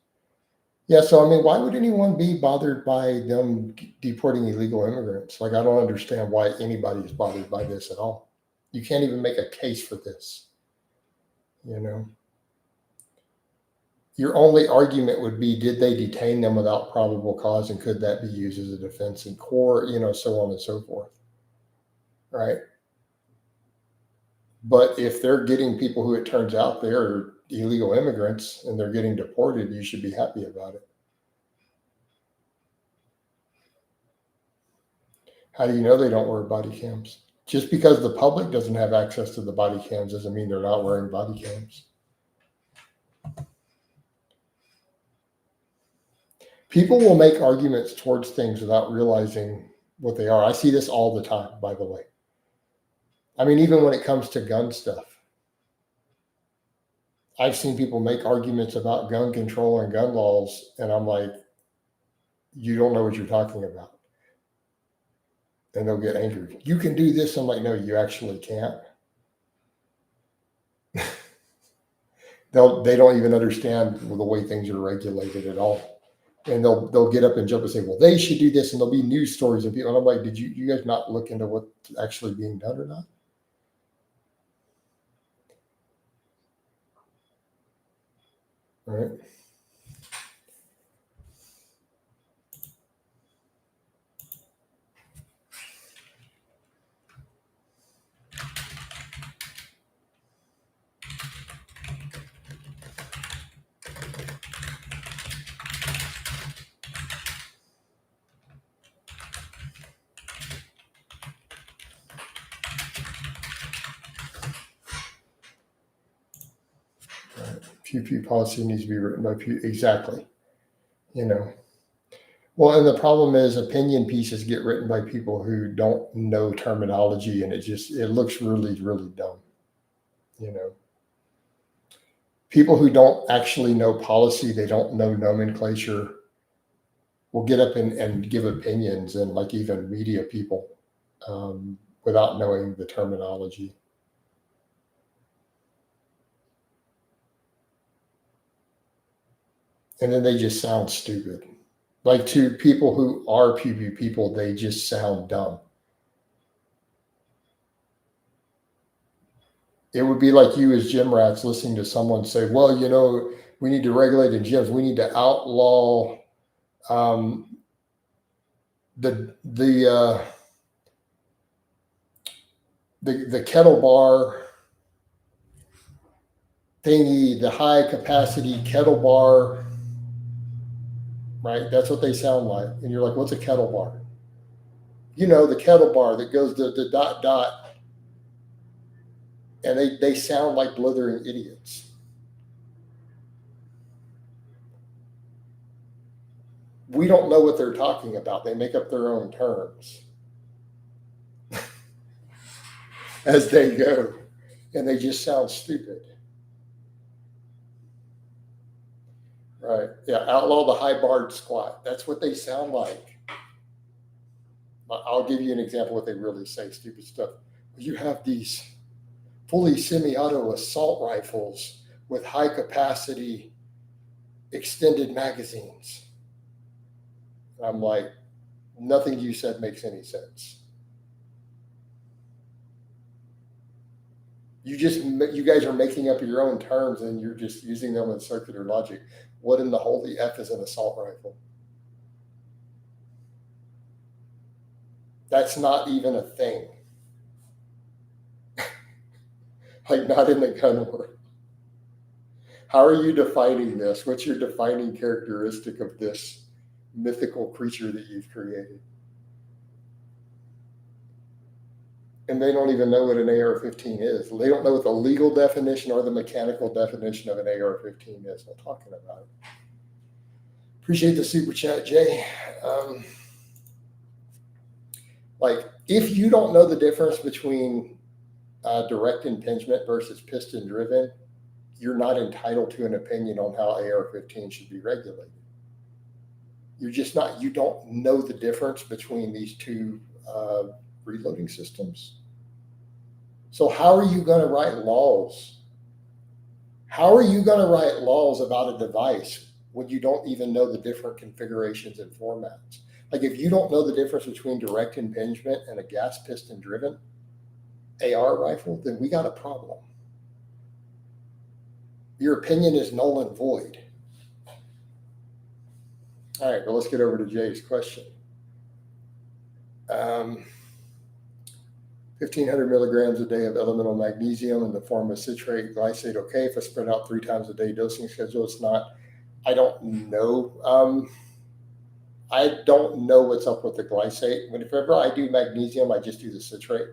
Yeah, so I mean, why would anyone be bothered by them deporting illegal immigrants? Like, I don't understand why anybody is bothered by this at all. You can't even make a case for this. You know, your only argument would be, did they detain them without probable cause, and could that be used as a defense in court? You know, so on and so forth, right? But if they're getting people who it turns out they're illegal immigrants and they're getting deported, you should be happy about it. How do you know they don't wear body cams? Just because the public doesn't have access to the body cams doesn't mean they're not wearing body cams. People will make arguments towards things without realizing what they are. I see this all the time, by the way. I mean, even when it comes to gun stuff, I've seen people make arguments about gun control and gun laws, and I'm like, you don't know what you're talking about. And they'll get angry. You can do this. I'm like, no, you actually can't. They don't even understand the way things are regulated at all. And they'll get up and jump and say, well, they should do this, and there'll be news stories and people. And I'm like, did you guys not look into what's actually being done or not? All right. Pew policy needs to be written by Pew. Exactly. You know. Well, and the problem is opinion pieces get written by people who don't know terminology, and it looks really, really dumb. You know. People who don't actually know policy, they don't know nomenclature, will get up and give opinions, and like even media people, without knowing the terminology. And then they just sound stupid. Like, to people who are PB people, they just sound dumb. It would be like you as gym rats listening to someone say, well, you know, we need to regulate in gyms. We need to outlaw the kettle bar thingy, the high capacity kettle bar, right? That's what they sound like. And you're like, what's a kettle bar? You know, the kettle bar that goes to the dot dot. And they sound like blithering idiots. We don't know what they're talking about. They make up their own terms as they go, and they just sound stupid. Right. Yeah. Outlaw the high barred squat. That's what they sound like. I'll give you an example of what they really say. Stupid stuff. You have these fully semi-auto assault rifles with high capacity extended magazines. I'm like, nothing you said makes any sense. You guys are making up your own terms and you're just using them in circular logic. What in the holy F is an assault rifle? That's not even a thing. Like, not in the gun world. How are you defining this? What's your defining characteristic of this mythical creature that you've created? And they don't even know what an AR-15 is. They don't know what the legal definition or the mechanical definition of an AR-15 is. We're talking about it. Appreciate the super chat, Jay. Like, if you don't know the difference between direct impingement versus piston driven, you're not entitled to an opinion on how AR-15 should be regulated. You're just not, you don't know the difference between these two reloading systems. So how are you going to write laws? How are you going to write laws about a device when you don't even know the different configurations and formats? Like, if you don't know the difference between direct impingement and a gas piston driven AR rifle, then we got a problem. Your opinion is null and void. All right, well, let's get over to Jay's question. 1,500 milligrams a day of elemental magnesium in the form of citrate, glycate, okay. If I spread out 3 times a day dosing schedule, it's not. I don't know. I don't know what's up with the glycate. Whenever I do magnesium, I just do the citrate.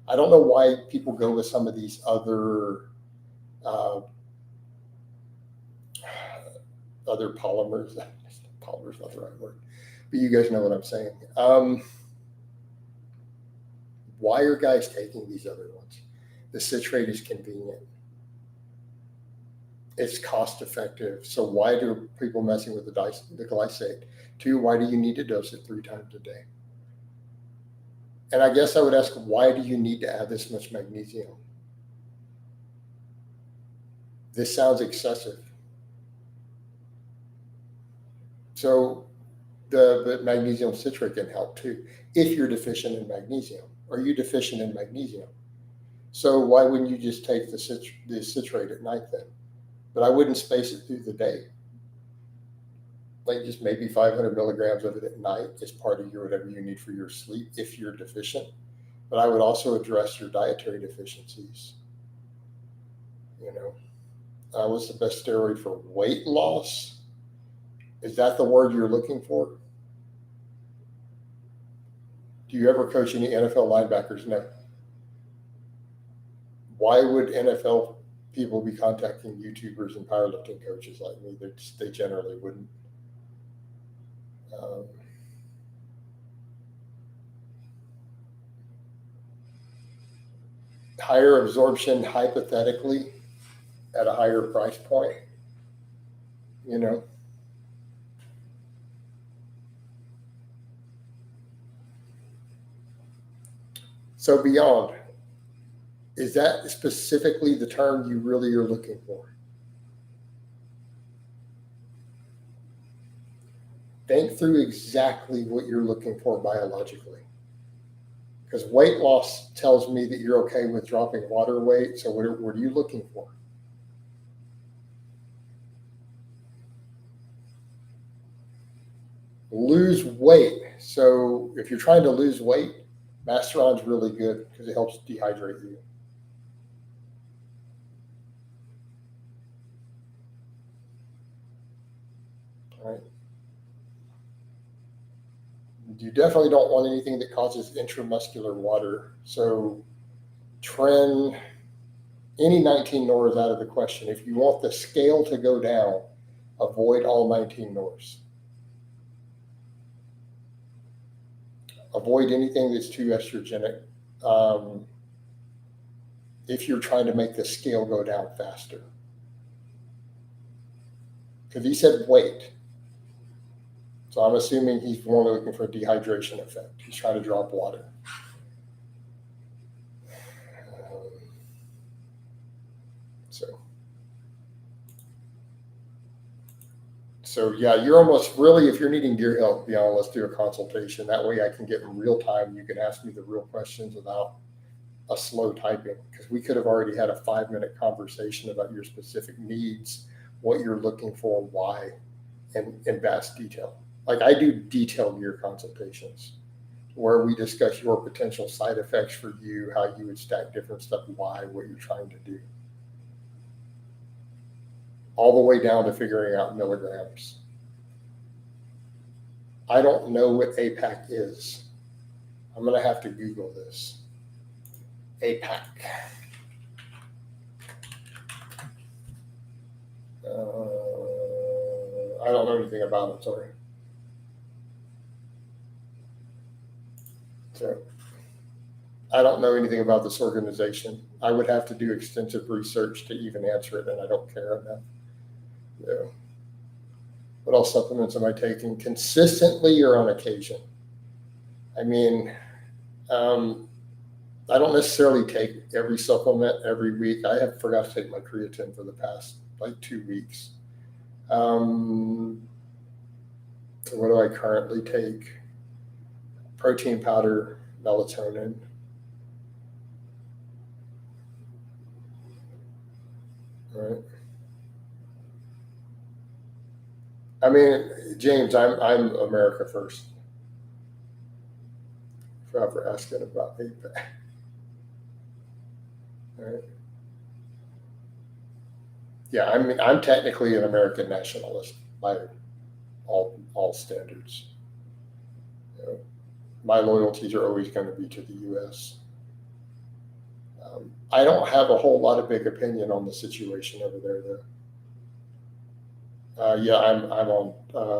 I don't know why people go with some of these other polymers. Polymer's not the right word, but you guys know what I'm saying. Why are guys taking these other ones? The citrate is convenient. It's cost effective. So why do people messing with the glycate? 2, why do you need to dose it 3 times a day? And I guess I would ask, why do you need to add this much magnesium? This sounds excessive. So the magnesium citrate can help too, if you're deficient in magnesium. Are you deficient in magnesium? So why wouldn't you just take the citrate at night then? But I wouldn't space it through the day. Like, just maybe 500 milligrams of it at night is part of your whatever you need for your sleep if you're deficient. But I would also address your dietary deficiencies. You know, what's the best steroid for weight loss? Is that the word you're looking for? Do you ever coach any NFL linebackers? No. Why would NFL people be contacting YouTubers and powerlifting coaches like me? They generally wouldn't. Higher absorption, hypothetically, at a higher price point, you know. So beyond, is that specifically the term you really are looking for? Think through exactly what you're looking for biologically. Because weight loss tells me that you're okay with dropping water weight. So what are you looking for? Lose weight. So if you're trying to lose weight, Masteron's really good because it helps dehydrate you. All right. You definitely don't want anything that causes intramuscular water. So Tren, any 19 nors out of the question. If you want the scale to go down, avoid all 19 nors. Avoid anything that's too estrogenic if you're trying to make the scale go down faster. Because he said weight. So I'm assuming he's more looking for a dehydration effect. He's trying to drop water. So yeah, you're almost really, if you're needing gear help, let's do a consultation. That way I can get in real time. You can ask me the real questions without a slow typing, because we could have already had a 5-minute conversation about your specific needs, what you're looking for, why, in vast detail. Like I do detailed gear consultations where we discuss your potential side effects for you, how you would stack different stuff, why, what you're trying to do, all the way down to figuring out milligrams. I don't know what APAC is. I'm going to have to Google this. APAC. I don't know anything about it, sorry. So I don't know anything about this organization. I would have to do extensive research to even answer it, and I don't care enough. Yeah. What else supplements am I taking? Consistently or on occasion? I mean, I don't necessarily take every supplement every week. I have forgot to take my creatine for the past like 2 weeks. So what do I currently take? Protein powder, melatonin. Right. I mean, James, I'm America first. For asking about APAC. Right. Yeah, I mean, I'm technically an American nationalist by all standards. You know, my loyalties are always going to be to the U.S. I don't have a whole lot of big opinion on the situation over there, though. Yeah, I'm on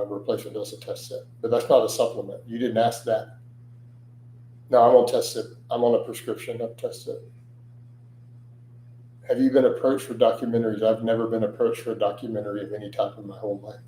replacement dose of test set, but that's not a supplement. You didn't ask that. No, I'm on test set. I'm on a prescription of test set. Have you been approached for documentaries? I've never been approached for a documentary of any type in my whole life.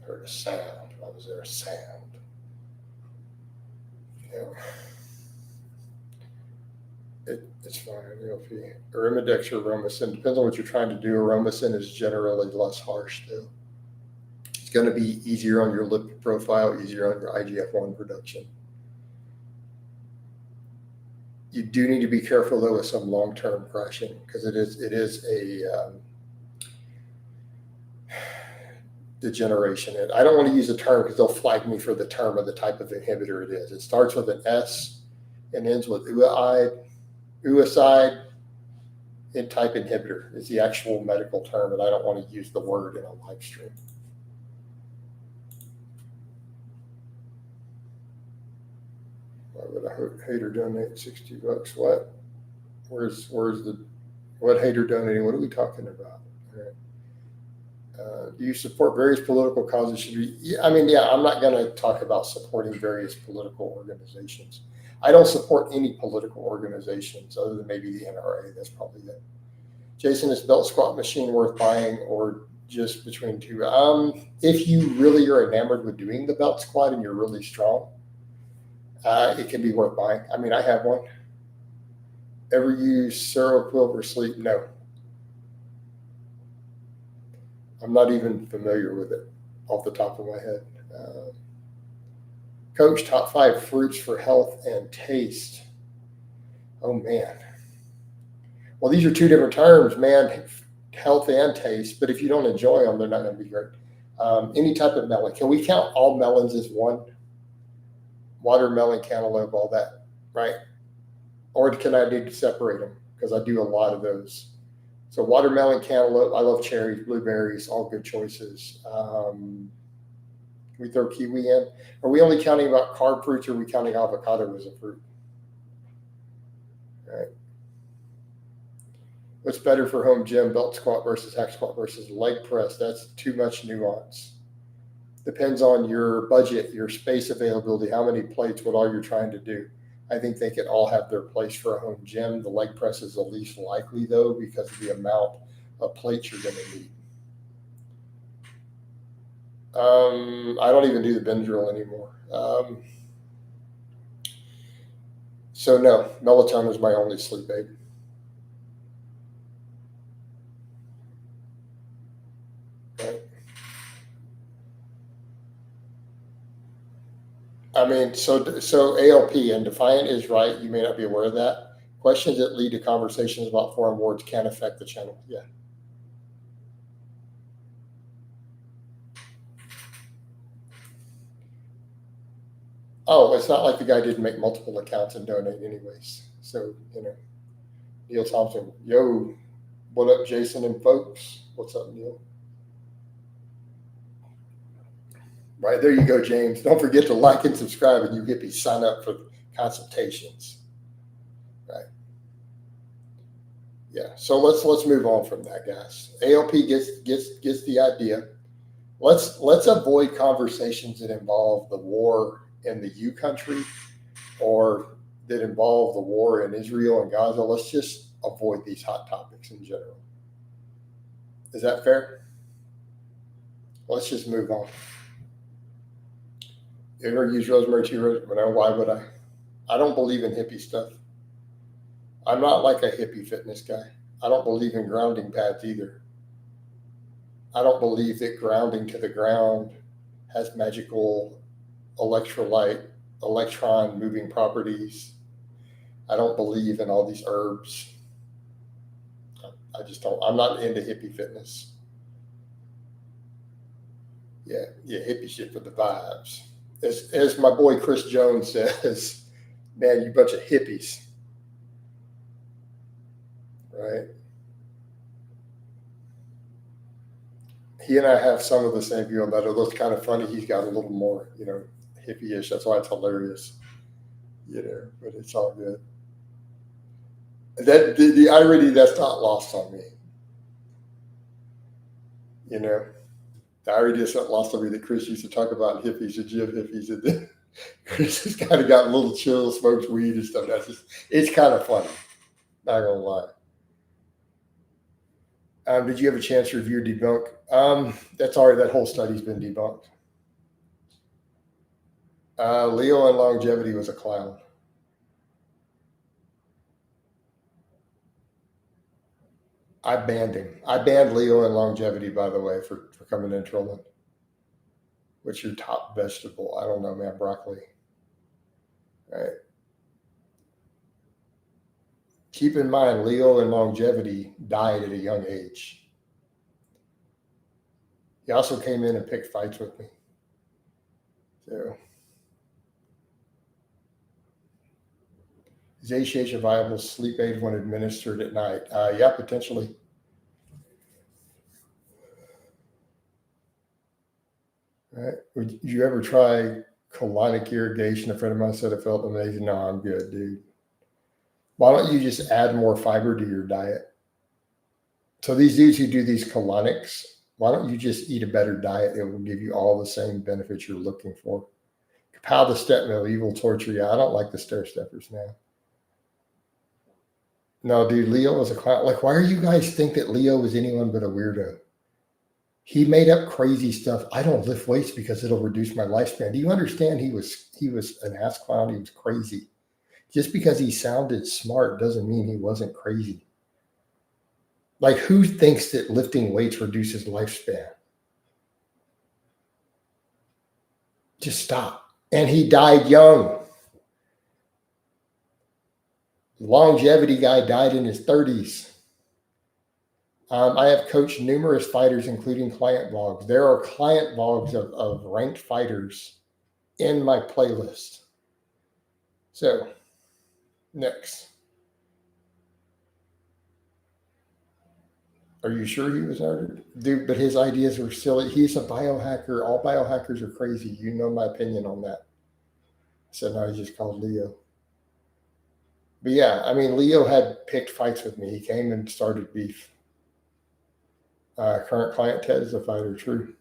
Heard a sound. Why was there a sound? Yeah. It's fine. Arimidex or Aromacin, depends on what you're trying to do. Aromacin is generally less harsh, though. It's going to be easier on your lipid profile, easier on your IGF-1 production. You do need to be careful, though, with some long-term crashing, because it is a degeneration. And I don't want to use the term because they'll flag me for the term of the type of inhibitor it is. It starts with an S and ends with oocyte type inhibitor is the actual medical term, and I don't want to use the word in a live stream. Why would a hater donate $60? What? Where's what hater donating? What are we talking about? Do you support various political causes? I'm not going to talk about supporting various political organizations. I don't support any political organizations other than maybe the NRA. That's probably it. Jason, is belt squat machine worth buying or just between two? If you really are enamored with doing the belt squat and you're really strong, it can be worth buying. I mean, I have one. Ever use Seroquel for sleep? No. I'm not even familiar with it off the top of my head. Coach, top 5 fruits for health and taste. Oh, man. Well, these are two different terms, man, health and taste. But if you don't enjoy them, they're not going to be great. Any type of melon. Can we count all melons as one? Watermelon, cantaloupe, all that, right? Or can I need to separate them? Because I do a lot of those. So watermelon, cantaloupe, I love cherries, blueberries, all good choices. Can we throw kiwi in? Are we only counting about carb fruits, or are we counting avocado as a fruit? All right. What's better for home gym, belt squat versus hack squat versus leg press? That's too much nuance. Depends on your budget, your space availability, how many plates, what all you're trying to do. I think they could all have their place for a home gym. The leg press is the least likely, though, because of the amount of plates you're going to need. I don't even do the bench drill anymore. So no, melatonin is my only sleep aid. Right? I mean, so ALP and Defiant is right. You may not be aware of that. Questions that lead to conversations about foreign words can affect the channel. Yeah. Oh, it's not like the guy didn't make multiple accounts and donate anyways. So, Neil Thompson, yo, what up, Jason and folks? What's up, Neil? Right, there you go, James. Don't forget to like and subscribe, and you get to sign up for consultations. Right. Yeah. So let's move on from that, guys. ALP gets the idea. Let's avoid conversations that involve the war in the U country or that involve the war in Israel and Gaza. Let's just avoid these hot topics in general. Is that fair? Let's just move on. You ever use rosemary tea? No, why would I? I don't believe in hippie stuff. I'm not like a hippie fitness guy. I don't believe in grounding pads either. I don't believe that grounding to the ground has magical electrolyte, electron moving properties. I don't believe in all these herbs. I just don't. I'm not into hippie fitness. Yeah, hippie shit for the vibes. As my boy Chris Jones says, man, you bunch of hippies. Right? He and I have some of the same view on that. It looks kind of funny. He's got a little more, hippie-ish. That's why it's hilarious. But it's all good. That the irony that's not lost on me. The irony that's not lost on me that Chris used to talk about hippies and gym hippies, and then Chris has kind of got a little chill, smokes weed and stuff. It's kind of funny. Not gonna lie. Did you have a chance to review or debunk? That's already, that whole study's been debunked. Leo in longevity was a clown. I banned him. I banned Leo in longevity, by the way, for coming in trolling. What's your top vegetable? I don't know, man. Broccoli. All right. Keep in mind, Leo in longevity died at a young age. He also came in and picked fights with me. So, is HGH a viable sleep aid when administered at night? Yeah, potentially. All right. Would you ever try colonic irrigation? A friend of mine said it felt amazing. No, I'm good, dude. Why don't you just add more fiber to your diet? So these dudes who do these colonics, why don't you just eat a better diet? It will give you all the same benefits you're looking for. Kapow the step mill, evil torture. Yeah, I don't like the stair steppers now. No, dude, Leo was a clown. Like, why do you guys think that Leo was anyone but a weirdo? He made up crazy stuff. I don't lift weights because it'll reduce my lifespan. Do you understand? He was an ass clown. He was crazy. Just because he sounded smart doesn't mean he wasn't crazy. Like, who thinks that lifting weights reduces lifespan? Just stop. And he died young. Longevity guy died in his 30s. I have coached numerous fighters, including client vlogs. There are client vlogs of ranked fighters in my playlist. So, next. Are you sure he was murdered? Dude, but his ideas were silly. He's a biohacker. All biohackers are crazy. You know my opinion on that. So now he's just called Leo. But yeah, I mean, Leo had picked fights with me. He came and started beef. Current client Ted is a fighter, true.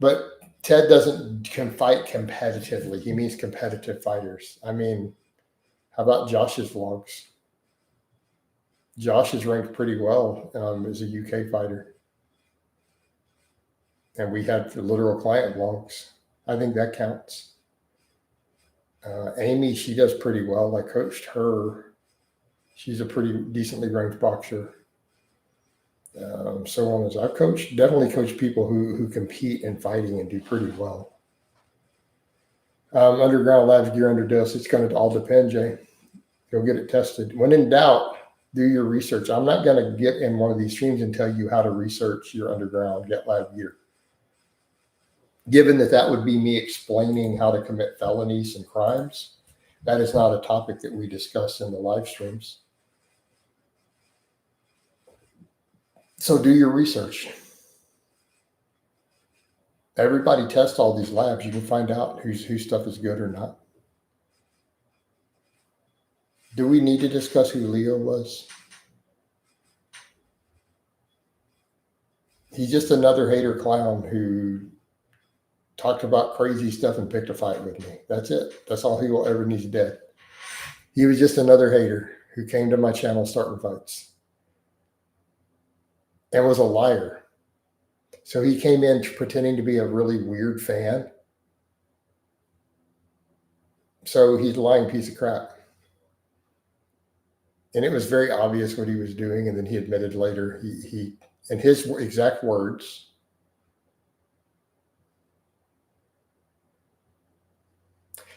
But Ted doesn't fight competitively. He means competitive fighters. I mean, how about Josh's vlogs? Josh is ranked pretty well as a UK fighter. And we had the literal client vlogs. I think that counts. Amy, she does pretty well. I coached her. She's a pretty decently ranked boxer. So on as I've definitely coached people who compete in fighting and do pretty well. Underground labs gear under dose. It's going to all depend, Jay. Go get it tested. When in doubt, do your research. I'm not going to get in one of these streams and tell you how to research your underground get lab gear. Given that would be me explaining how to commit felonies and crimes, that is not a topic that we discuss in the live streams. So do your research. Everybody tests all these labs. You can find out whose stuff is good or not. Do we need to discuss who Leo was? He's just another hater clown who talked about crazy stuff and picked a fight with me. That's it. That's all he will ever need dead. He was just another hater who came to my channel starting fights and was a liar. So he came in pretending to be a really weird fan. So he's a lying piece of crap. And it was very obvious what he was doing. And then he admitted later, he in his exact words,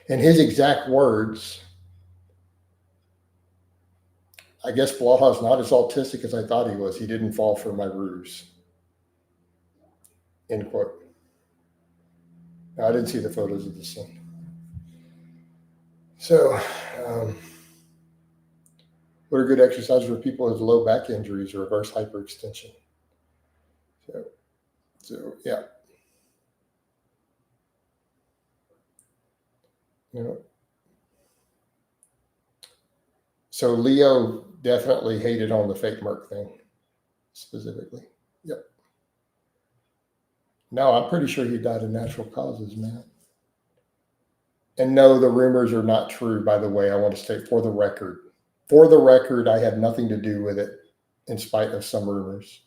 I guess Blaha is not as autistic as I thought he was. He didn't fall for my ruse. End quote. Now, I didn't see the photos of the son. So, what are good exercises for people with low back injuries or reverse hyperextension? So yeah. So Leo definitely hated on the fake Merc thing specifically. Yep. No, I'm pretty sure he died of natural causes, man. And no, the rumors are not true, by the way. I want to state for the record. For the record, I had nothing to do with it in spite of some rumors.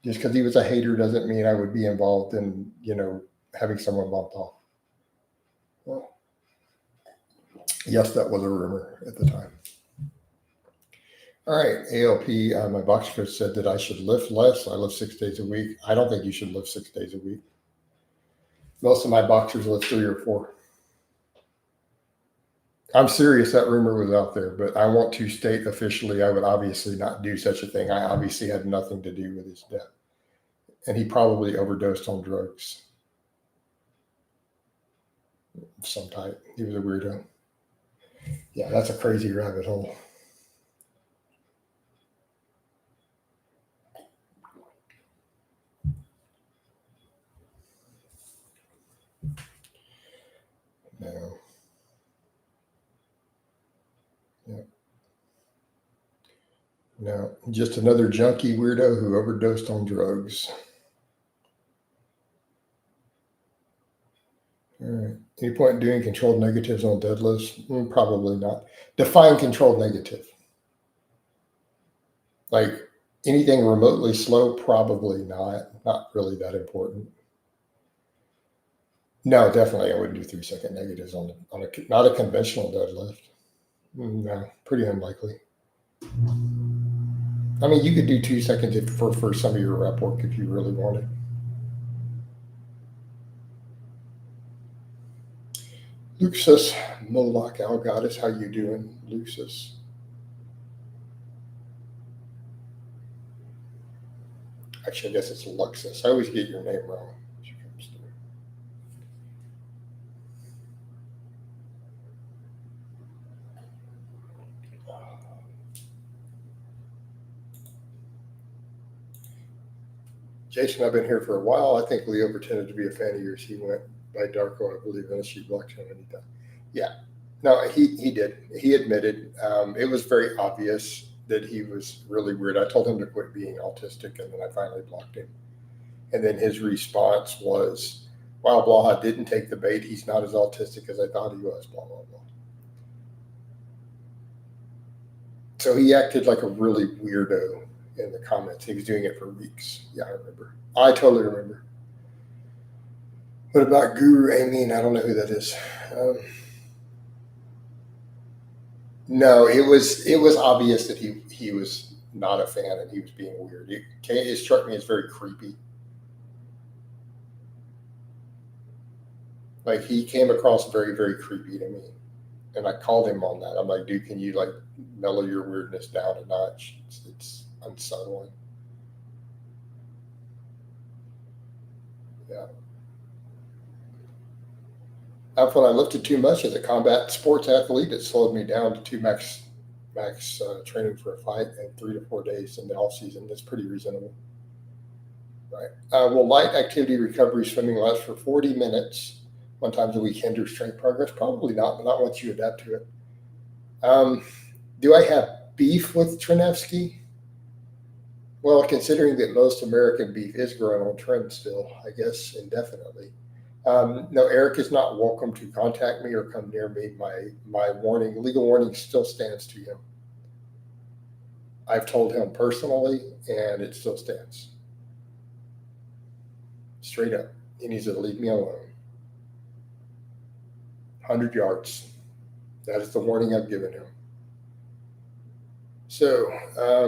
Just because he was a hater doesn't mean I would be involved in, having someone bumped off. Well, yes, that was a rumor at the time. All right, ALP, my boxer coach said that I should lift less. I lift 6 days a week. I don't think you should lift 6 days a week. Most of my boxers lift 3 or 4. I'm serious, that rumor was out there, but I want to state officially I would obviously not do such a thing. I obviously had nothing to do with his death. And he probably overdosed on drugs. Some type. He was a weirdo. Yeah, that's a crazy rabbit hole. No. Yeah. No, just another junkie weirdo who overdosed on drugs. All right. Any point in doing controlled negatives on deadlifts? Probably not. Define controlled negative. Like anything remotely slow? Probably not. Not really that important. No, definitely I wouldn't do 3-second negatives on not a conventional deadlift. No, pretty unlikely. I mean, you could do 2 seconds for some of your rep work if you really wanted. Luxus Moloch Algoddess, how you doing, Luxus? Actually, I guess it's Luxus. I always get your name wrong. Jason, I've been here for a while. I think Leo pretended to be a fan of yours. He went by Darko, I believe, and she blocked him anytime. Yeah. No, he did. He admitted. It was very obvious that he was really weird. I told him to quit being autistic, and then I finally blocked him. And then his response was, wow, Blaha didn't take the bait. He's not as autistic as I thought he was, blah, blah, blah. So he acted like a really weirdo in the comments. He was doing it for weeks. Yeah, I remember. I totally remember. What about Guru Amin? I don't know who that is. No, it was obvious that he was not a fan and he was being weird. It struck me as very creepy. Like he came across very, very creepy to me. And I called him on that. I'm like, dude, can you like mellow your weirdness down a notch? It's unsettling. Yeah. When I lifted too much as a combat sports athlete, it slowed me down to two max training for a fight in 3 to 4 days in the off season. That's pretty reasonable, right? Will light activity recovery swimming last for 40 minutes one time a week hinder strength progress? Probably not, but not once you adapt to it. Do I have beef with Trinevsky? Well, considering that most American beef is growing on trend still, I guess indefinitely. No, Eric is not welcome to contact me or come near me. My warning, legal warning, still stands to him. I've told him personally, and it still stands. Straight up, he needs to leave me alone. 100 yards. That is the warning I've given him. So,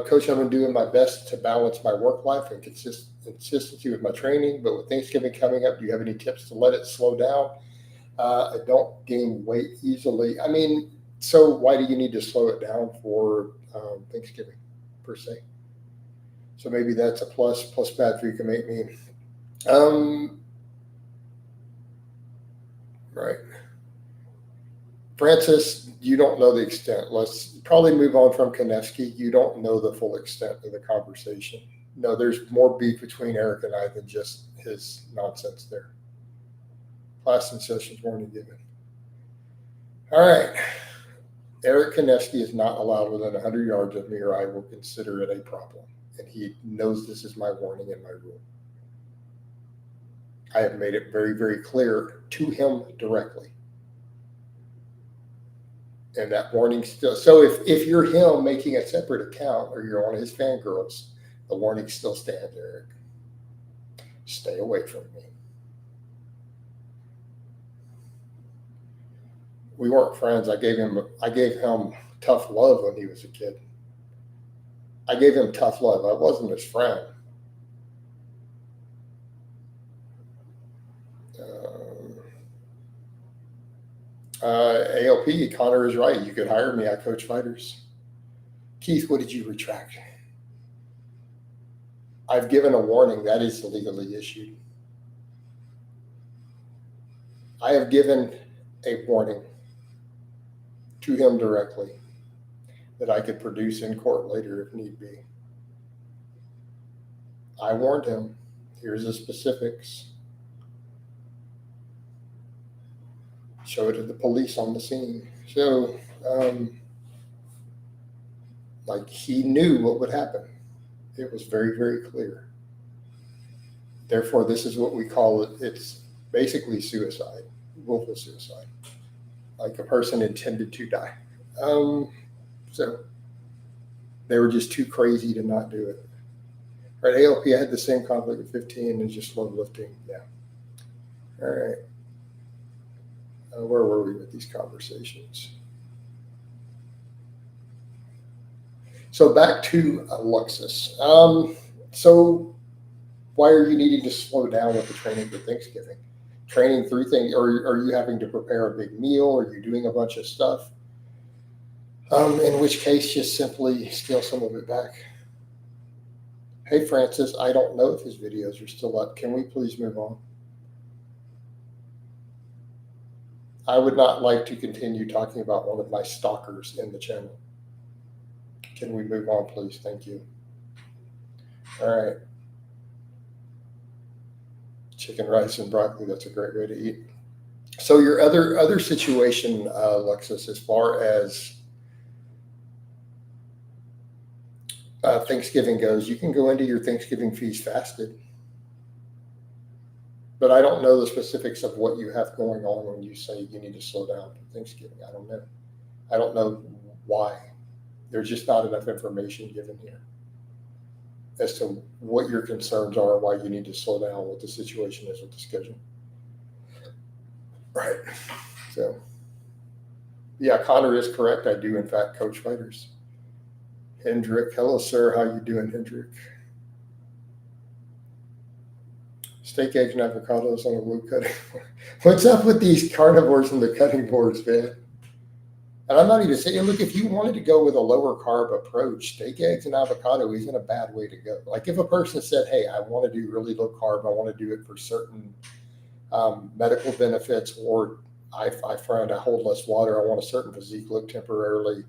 Coach, I've been doing my best to balance my work life and consistency with my training. But with Thanksgiving coming up, do you have any tips to let it slow down? I don't gain weight easily. I mean, so why do you need to slow it down for Thanksgiving, per se? So maybe that's a plus bad for you can make me. Right. Francis, you don't know the extent. Let's probably move on from Konevsky. You don't know the full extent of the conversation. No, there's more beef between Eric and I than just his nonsense there. Class and sessions warning given. All right. Eric Konevsky is not allowed within 100 yards of me, or I will consider it a problem. And he knows this is my warning and my rule. I have made it very, very clear to him directly. And that warning still, so if you're him making a separate account or you're one of his fangirls, the warning still stands, Eric. Stay away from me. We weren't friends. I gave him tough love when he was a kid. I gave him tough love. I wasn't his friend. ALP, Connor is right. You could hire me. I coach fighters. Keith, what did you retract? I've given a warning. That is legally issued. I have given a warning to him directly that I could produce in court later if need be. I warned him. Here's the specifics. Show it to the police on the scene. So, like he knew what would happen. It was very, very clear. Therefore, this is what we call it. It's basically suicide, willful suicide, like a person intended to die. So they were just too crazy to not do it. Right, ALP, I had the same conflict at 15 and just love lifting. Yeah. All right. Where were we with these conversations? So back to Alexis. So why are you needing to slow down with the training for Thanksgiving? Training 3 things, or are you having to prepare a big meal? Are you doing a bunch of stuff? In which case, just simply scale some of it back. Hey, Francis, I don't know if his videos are still up. Can we please move on? I would not like to continue talking about one of my stalkers in the channel. Can we move on, please? Thank you. All right. Chicken, rice, and broccoli. That's a great way to eat. So your other situation, Alexis, as far as Thanksgiving goes, you can go into your Thanksgiving feast fasted. But I don't know the specifics of what you have going on when you say you need to slow down for Thanksgiving. I don't know. I don't know why. There's just not enough information given here as to what your concerns are and why you need to slow down, what the situation is with the schedule. Right. So Yeah, Connor is correct. I do, in fact, coach fighters. Hendrick, hello, sir. How you doing, Hendrick? Steak, eggs, and avocados on a wood cutting board. What's up with these carnivores and the cutting boards, man? And I'm not even saying, look, if you wanted to go with a lower carb approach, steak, eggs, and avocado isn't a bad way to go. Like if a person said, hey, I want to do really low carb, I want to do it for certain medical benefits, or I find I hold less water, I want a certain physique look temporarily,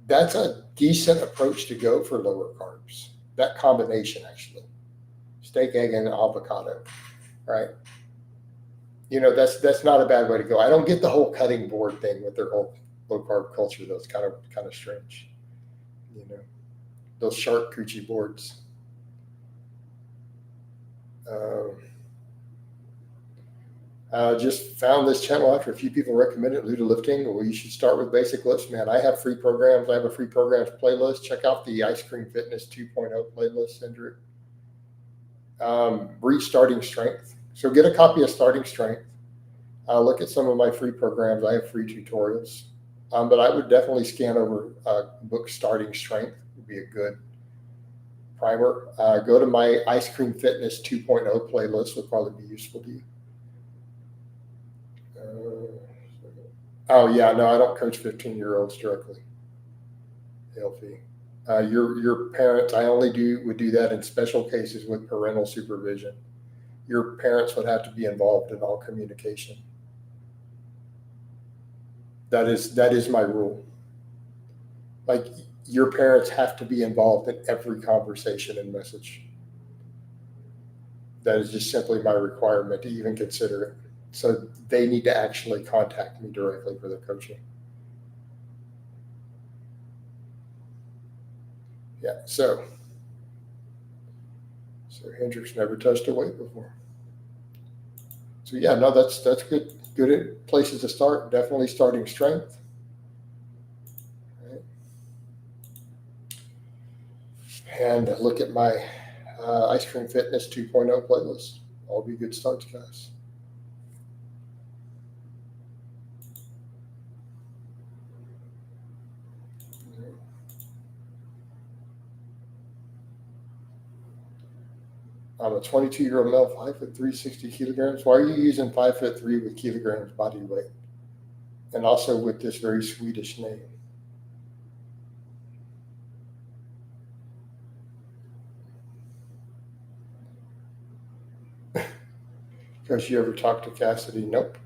that's a decent approach to go for lower carbs. That combination, actually, steak, egg, and avocado, right? That's not a bad way to go. I don't get the whole cutting board thing with their whole low carb culture. Though it's kind of strange, you know, those charcuterie boards. Um, just found this channel after a few people recommended Luda lifting. Well, you should start with basic lifts, man. I have free programs. I have a free programs playlist. Check out the Ice Cream Fitness 2.0 playlist, Andrew. Reach starting strength. So get a copy of Starting Strength. Look at some of my free programs. I have free tutorials. But I would definitely scan over book Starting Strength. Would be a good primer. Go to my Ice Cream Fitness 2.0 playlist. Would probably be useful to you. Oh yeah, no, I don't coach 15-year-olds directly. LP. Your parents, I only would do that in special cases with parental supervision. Your parents would have to be involved in all communication. That is my rule. Like your parents have to be involved in every conversation and message. That is just simply my requirement to even consider it. So they need to actually contact me directly for the coaching. Yeah. So Hendricks never touched a weight before. So yeah, no, that's good. Good places to start. Definitely starting strength. Right. And look at my Ice Cream Fitness 2.0 playlist. All be good starts, guys. I'm a 22-year-old male, 5'3", 60 kilograms. Why are you using 5'3" with kilograms body weight? And also with this very Swedish name. Because you ever talked to Cassady? Nope.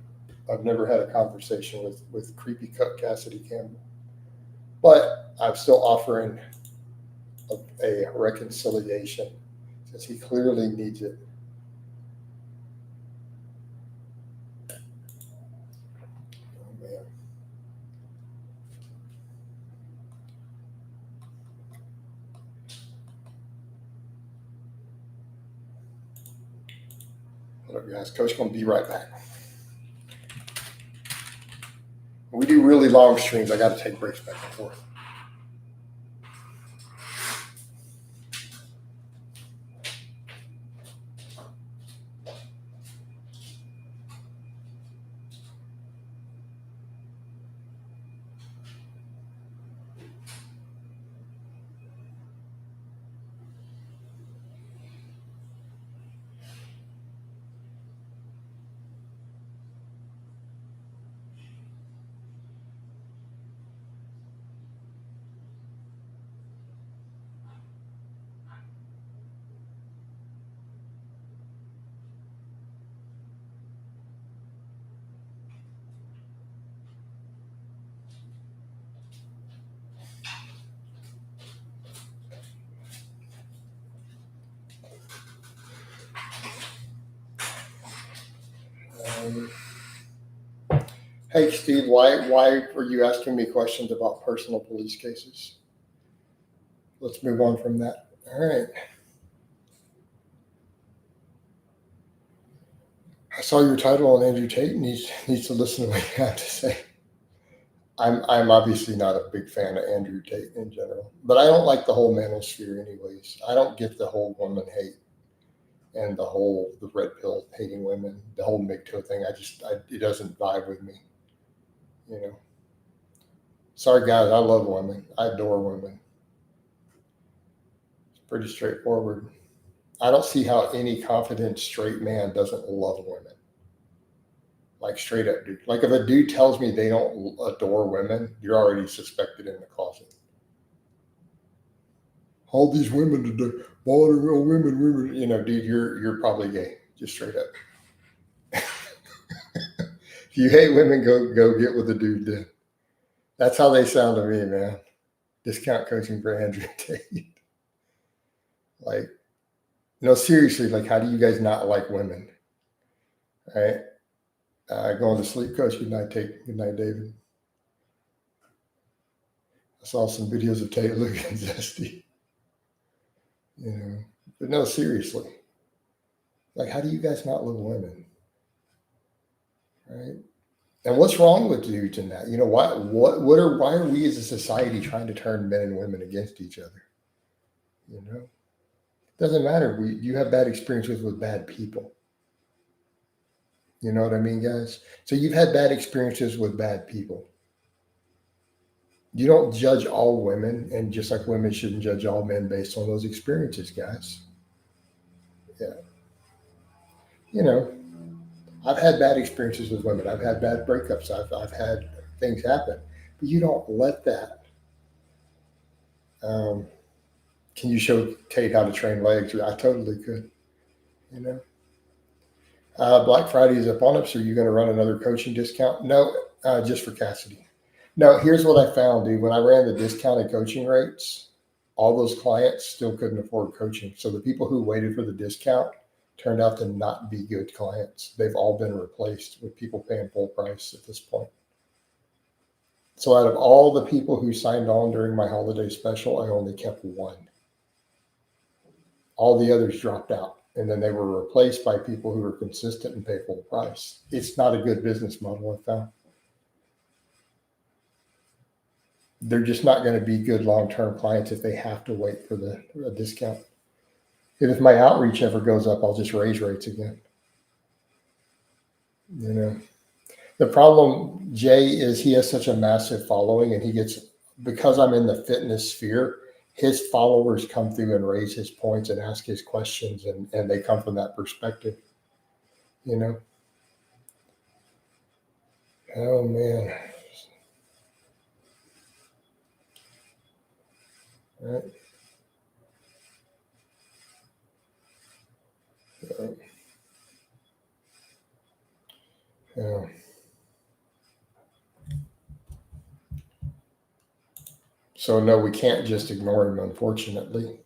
I've never had a conversation with creepy cut Cassady Campbell. But I'm still offering a reconciliation since he clearly needs it. Oh, man. What up, guys? Coach going to be right back. When we do really long streams, I got to take breaks back and forth. Hey, Steve, why are you asking me questions about personal police cases? Let's move on from that. All right. I saw your title on Andrew Tate. Needs to listen to what you have to say. I'm obviously not a big fan of Andrew Tate in general, but I don't like the whole manosphere anyways. I don't get the whole woman hate and the red pill hating women, the whole MGTOW thing. It doesn't vibe with me, you know. Sorry, guys, I love women. I adore women. It's pretty straightforward. I don't see how any confident straight man doesn't love women. Like straight up, dude. Like if a dude tells me they don't adore women, you're already suspected in the closet. All these women today, women. You know, dude, you're probably gay. Just straight up. If you hate women, go get with the dude then. That's how they sound to me, man. Discount coaching for Andrew Tate. Like, no, seriously, like, how do you guys not like women? Right? Going to sleep, coach. Good night, Tate. Good night, David. I saw some videos of Tate looking zesty. You know, but no, seriously. Like, how do you guys not love women? Right? And what's wrong with dudes in that? You know, why are we as a society trying to turn men and women against each other? You know? It doesn't matter. You have bad experiences with bad people. You know what I mean, guys? So you've had bad experiences with bad people. You don't judge all women, and just like women shouldn't judge all men based on those experiences, guys. Yeah. You know, I've had bad experiences with women. I've had bad breakups. I've had things happen. But you don't let that. Can you show Tate how to train legs? I totally could. You know, Black Friday is upon us. Are you going to run another coaching discount? No, just for Cassady. No, here's what I found, dude. When I ran the discounted coaching rates, all those clients still couldn't afford coaching. So the people who waited for the discount turned out to not be good clients. They've all been replaced with people paying full price at this point. So out of all the people who signed on during my holiday special, I only kept one. All the others dropped out, and then they were replaced by people who were consistent and pay full price. It's not a good business model, I found. They're just not going to be good long-term clients if they have to wait for the discount. And if my outreach ever goes up, I'll just raise rates again. You know, the problem, Jay, is he has such a massive following, and he gets, because I'm in the fitness sphere, his followers come through and raise his points and ask his questions, and they come from that perspective. You know? Oh, man. All right. Yeah. So no, we can't just ignore him, unfortunately.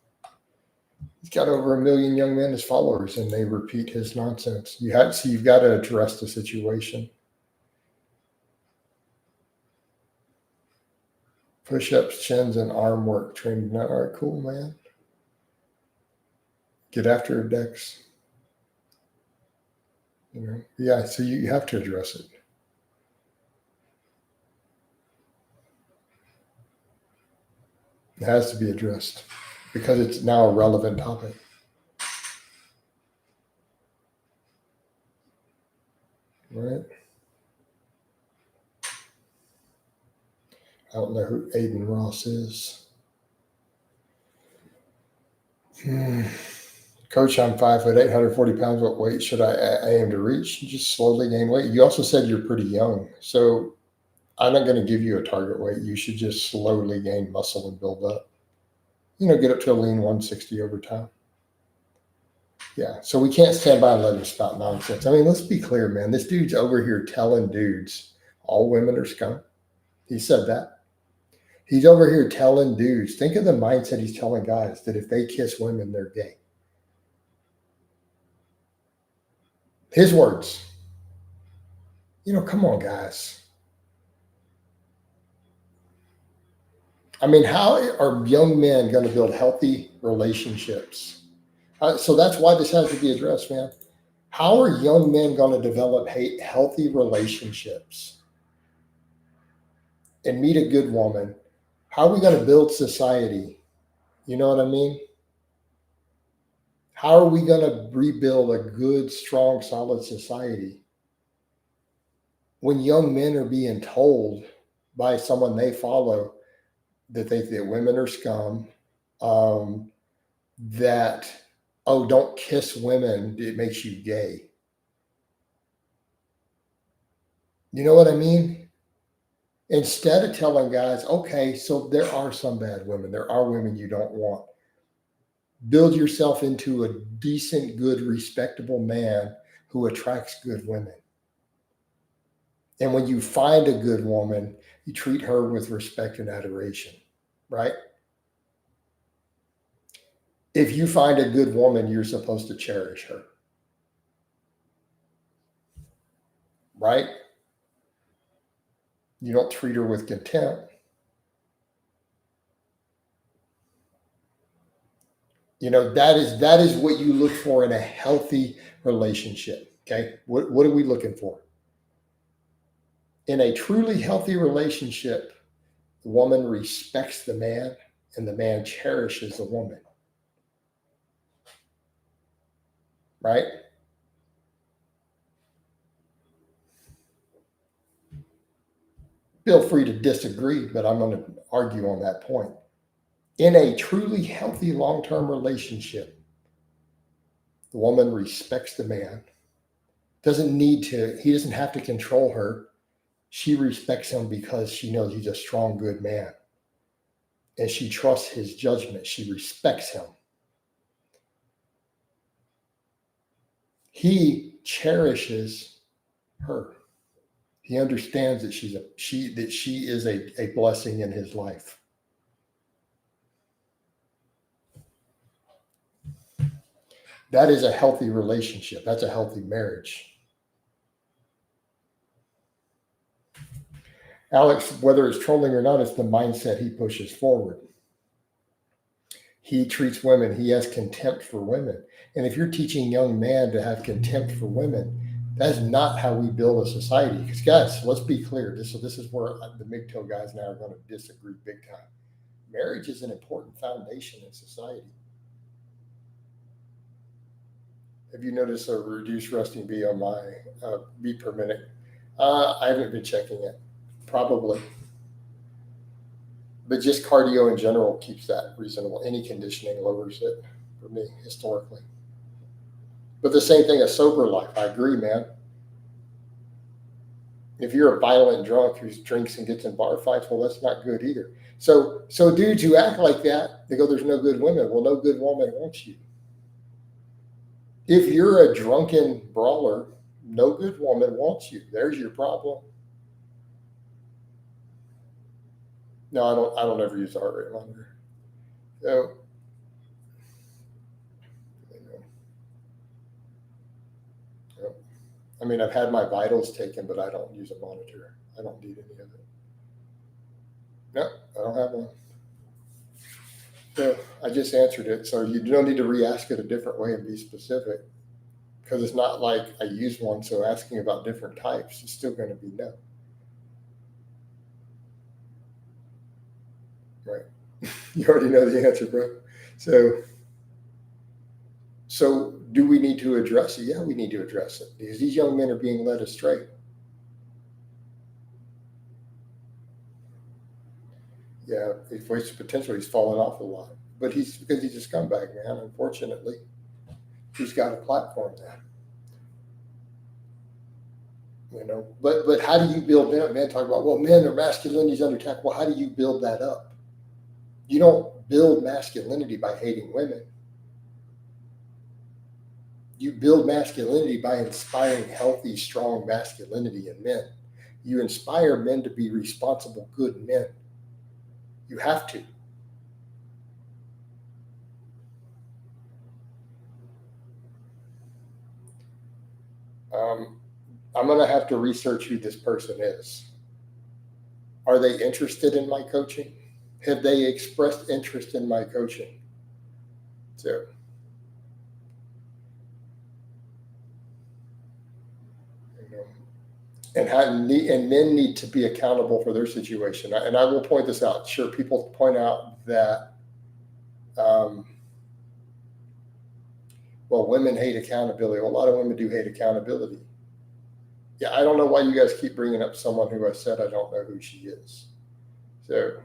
He's got over 1 million young men as followers, and they repeat his nonsense. You've got to address the situation. Push-ups, chins, and arm work training. All right, cool, man. Get after it, Dex. You know, yeah. So you have to address it. It has to be addressed because it's now a relevant topic. Right? I don't know who Aiden Ross is. Coach, I'm 5'8", 140 pounds. What weight should I aim to reach? Just slowly gain weight. You also said you're pretty young. So I'm not going to give you a target weight. You should just slowly gain muscle and build up. You know, get up to a lean 160 over time. Yeah. So we can't stand by and let him spout nonsense. I mean, let's be clear, man. This dude's over here telling dudes all women are scum. He said that. He's over here telling dudes, think of the mindset he's telling guys, that if they kiss women, they're gay. His words. You know, come on, guys. I mean, how are young men going to build healthy relationships? So that's why this has to be addressed, man. How are young men going to develop healthy relationships and meet a good woman? How are we going to build society? You know what I mean? How are we going to rebuild a good, strong, solid society when young men are being told by someone they follow that think that women are scum, that, oh, don't kiss women, it makes you gay. You know what I mean? Instead of telling guys, okay, so there are some bad women, there are women you don't want. Build yourself into a decent, good, respectable man who attracts good women. And when you find a good woman, you treat her with respect and adoration, right? If you find a good woman, you're supposed to cherish her, right? You don't treat her with contempt. That is what you look for in a healthy relationship. Okay. What are we looking for? In a truly healthy relationship, the woman respects the man and the man cherishes the woman. Right? Feel free to disagree, but I'm going to argue on that point. In a truly healthy long-term relationship, the woman respects the man. He doesn't have to control her. She respects him because she knows he's a strong, good man. And she trusts his judgment. She respects him. He cherishes her. He understands that she is a blessing in his life. That is a healthy relationship. That's a healthy marriage. Alex, whether it's trolling or not, it's the mindset he pushes forward. He treats women, he has contempt for women. And if you're teaching young men to have contempt for women, that's not how we build a society. Because guys, let's be clear. This is where the MGTOW guys now are going to disagree big time. Marriage is an important foundation in society. Have you noticed a reduced resting B on my beat per minute? I haven't been checking it. Probably. But just cardio in general keeps that reasonable. Any conditioning lowers it for me historically. But the same thing, a sober life. I agree, man. If you're a violent drunk who drinks and gets in bar fights, well, that's not good either. So dudes who act like that, they go, there's no good women. Well, no good woman wants you. If you're a drunken brawler, no good woman wants you. There's your problem. No, I don't ever use the heart rate monitor. So, I mean, I've had my vitals taken, but I don't use a monitor. I don't need any of it. No, I don't have one. So I just answered it. So you don't need to re-ask it a different way and be specific, because it's not like I use one. So asking about different types is still going to be no. Right. You already know the answer, bro. So do we need to address it? Yeah, we need to address it, because these young men are being led astray. Yeah, he's wasted potential. He's fallen off a lot, but because he's a scumbag, man. Unfortunately, he's got a platform there. But how do you build men? Men talk about, well, men are masculinity's under attack. Well, how do you build that up? You don't build masculinity by hating women. You build masculinity by inspiring healthy, strong masculinity in men. You inspire men to be responsible, good men. You have to. I'm going to have to research who this person is. Are they interested in my coaching? Have they expressed interest in my coaching? So, and men need to be accountable for their situation. And I will point this out. Sure, people point out that, well, women hate accountability. Well, a lot of women do hate accountability. Yeah, I don't know why you guys keep bringing up someone who I said I don't know who she is. So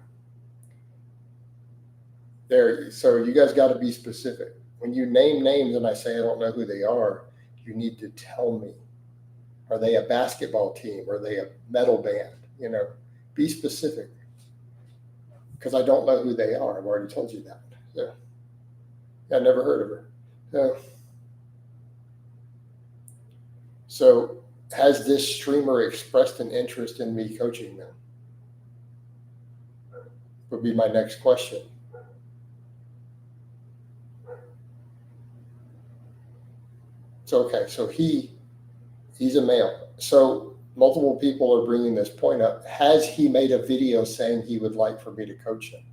so you guys got to be specific. When you name names and I say I don't know who they are, you need to tell me. Are they a basketball team? Are they a metal band? Be specific. Because I don't know who they are. I've already told you that. So, I never heard of her. So has this streamer expressed an interest in me coaching them? Would be my next question. So, okay, so he's a male. So multiple people are bringing this point up. Has he made a video saying he would like for me to coach him?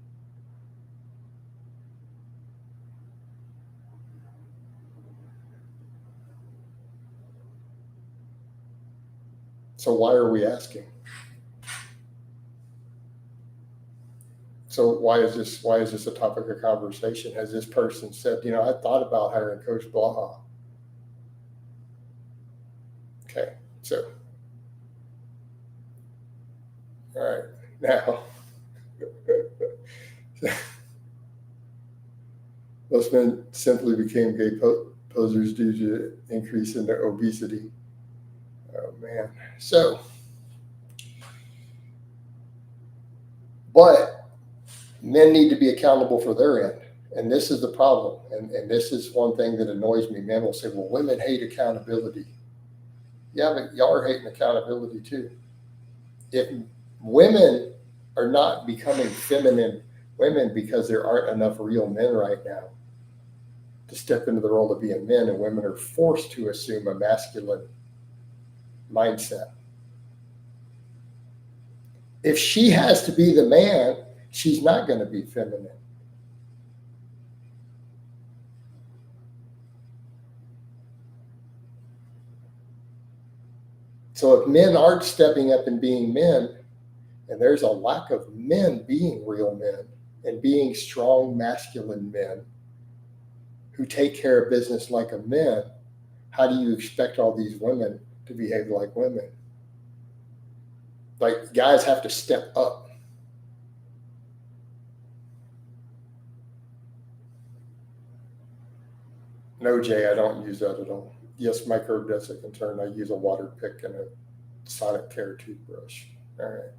So why are we asking? So why is this a topic of conversation? Has this person said, I thought about hiring Coach Blaha? Okay, so all right, now most men simply became gay posers due to increase in their obesity. Oh man, so but men need to be accountable for their end. And this is the problem. And this is one thing that annoys me. Men will say, well, women hate accountability. Yeah, but y'all are hating accountability too. If women are not becoming feminine women because there aren't enough real men right now to step into the role of being men, and women are forced to assume a masculine mindset. If she has to be the man, she's not going to be feminine. So if men aren't stepping up and being men, and there's a lack of men being real men and being strong masculine men who take care of business like a man, how do you expect all these women to behave like women? Like, guys have to step up. No, Jay, I don't use that at all. Yes, my curb does a concern. I use a water pick and a sonic care toothbrush. All right.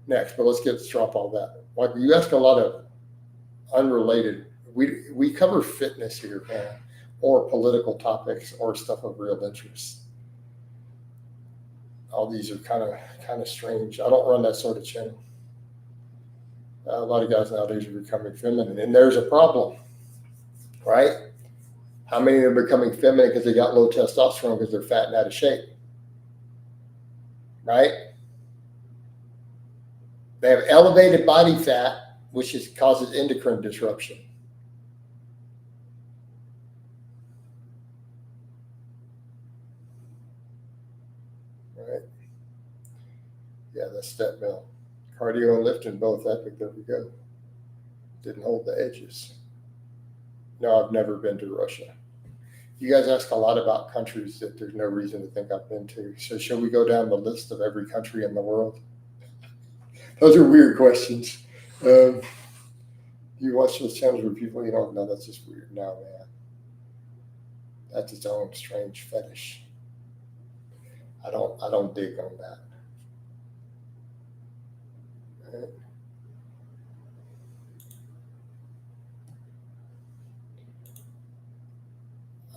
Next, but let's drop all that. Like, you ask a lot of unrelated. We cover fitness here, man, or political topics or stuff of real interest. All these are kind of strange. I don't run that sort of channel. A lot of guys nowadays are becoming feminine, and there's a problem, right? How many are becoming feminine because they got low testosterone because they're fat and out of shape, right? They have elevated body fat, which causes endocrine disruption. Right? Yeah, that's step mill. Cardio and lifting both epic. There we go. Didn't hold the edges. No, I've never been to Russia. You guys ask a lot about countries that there's no reason to think I've been to. So should we go down the list of every country in the world? Those are weird questions. You watch those channels where people, no, that's just weird. No, man. That's its own strange fetish. I don't dig on that. Right?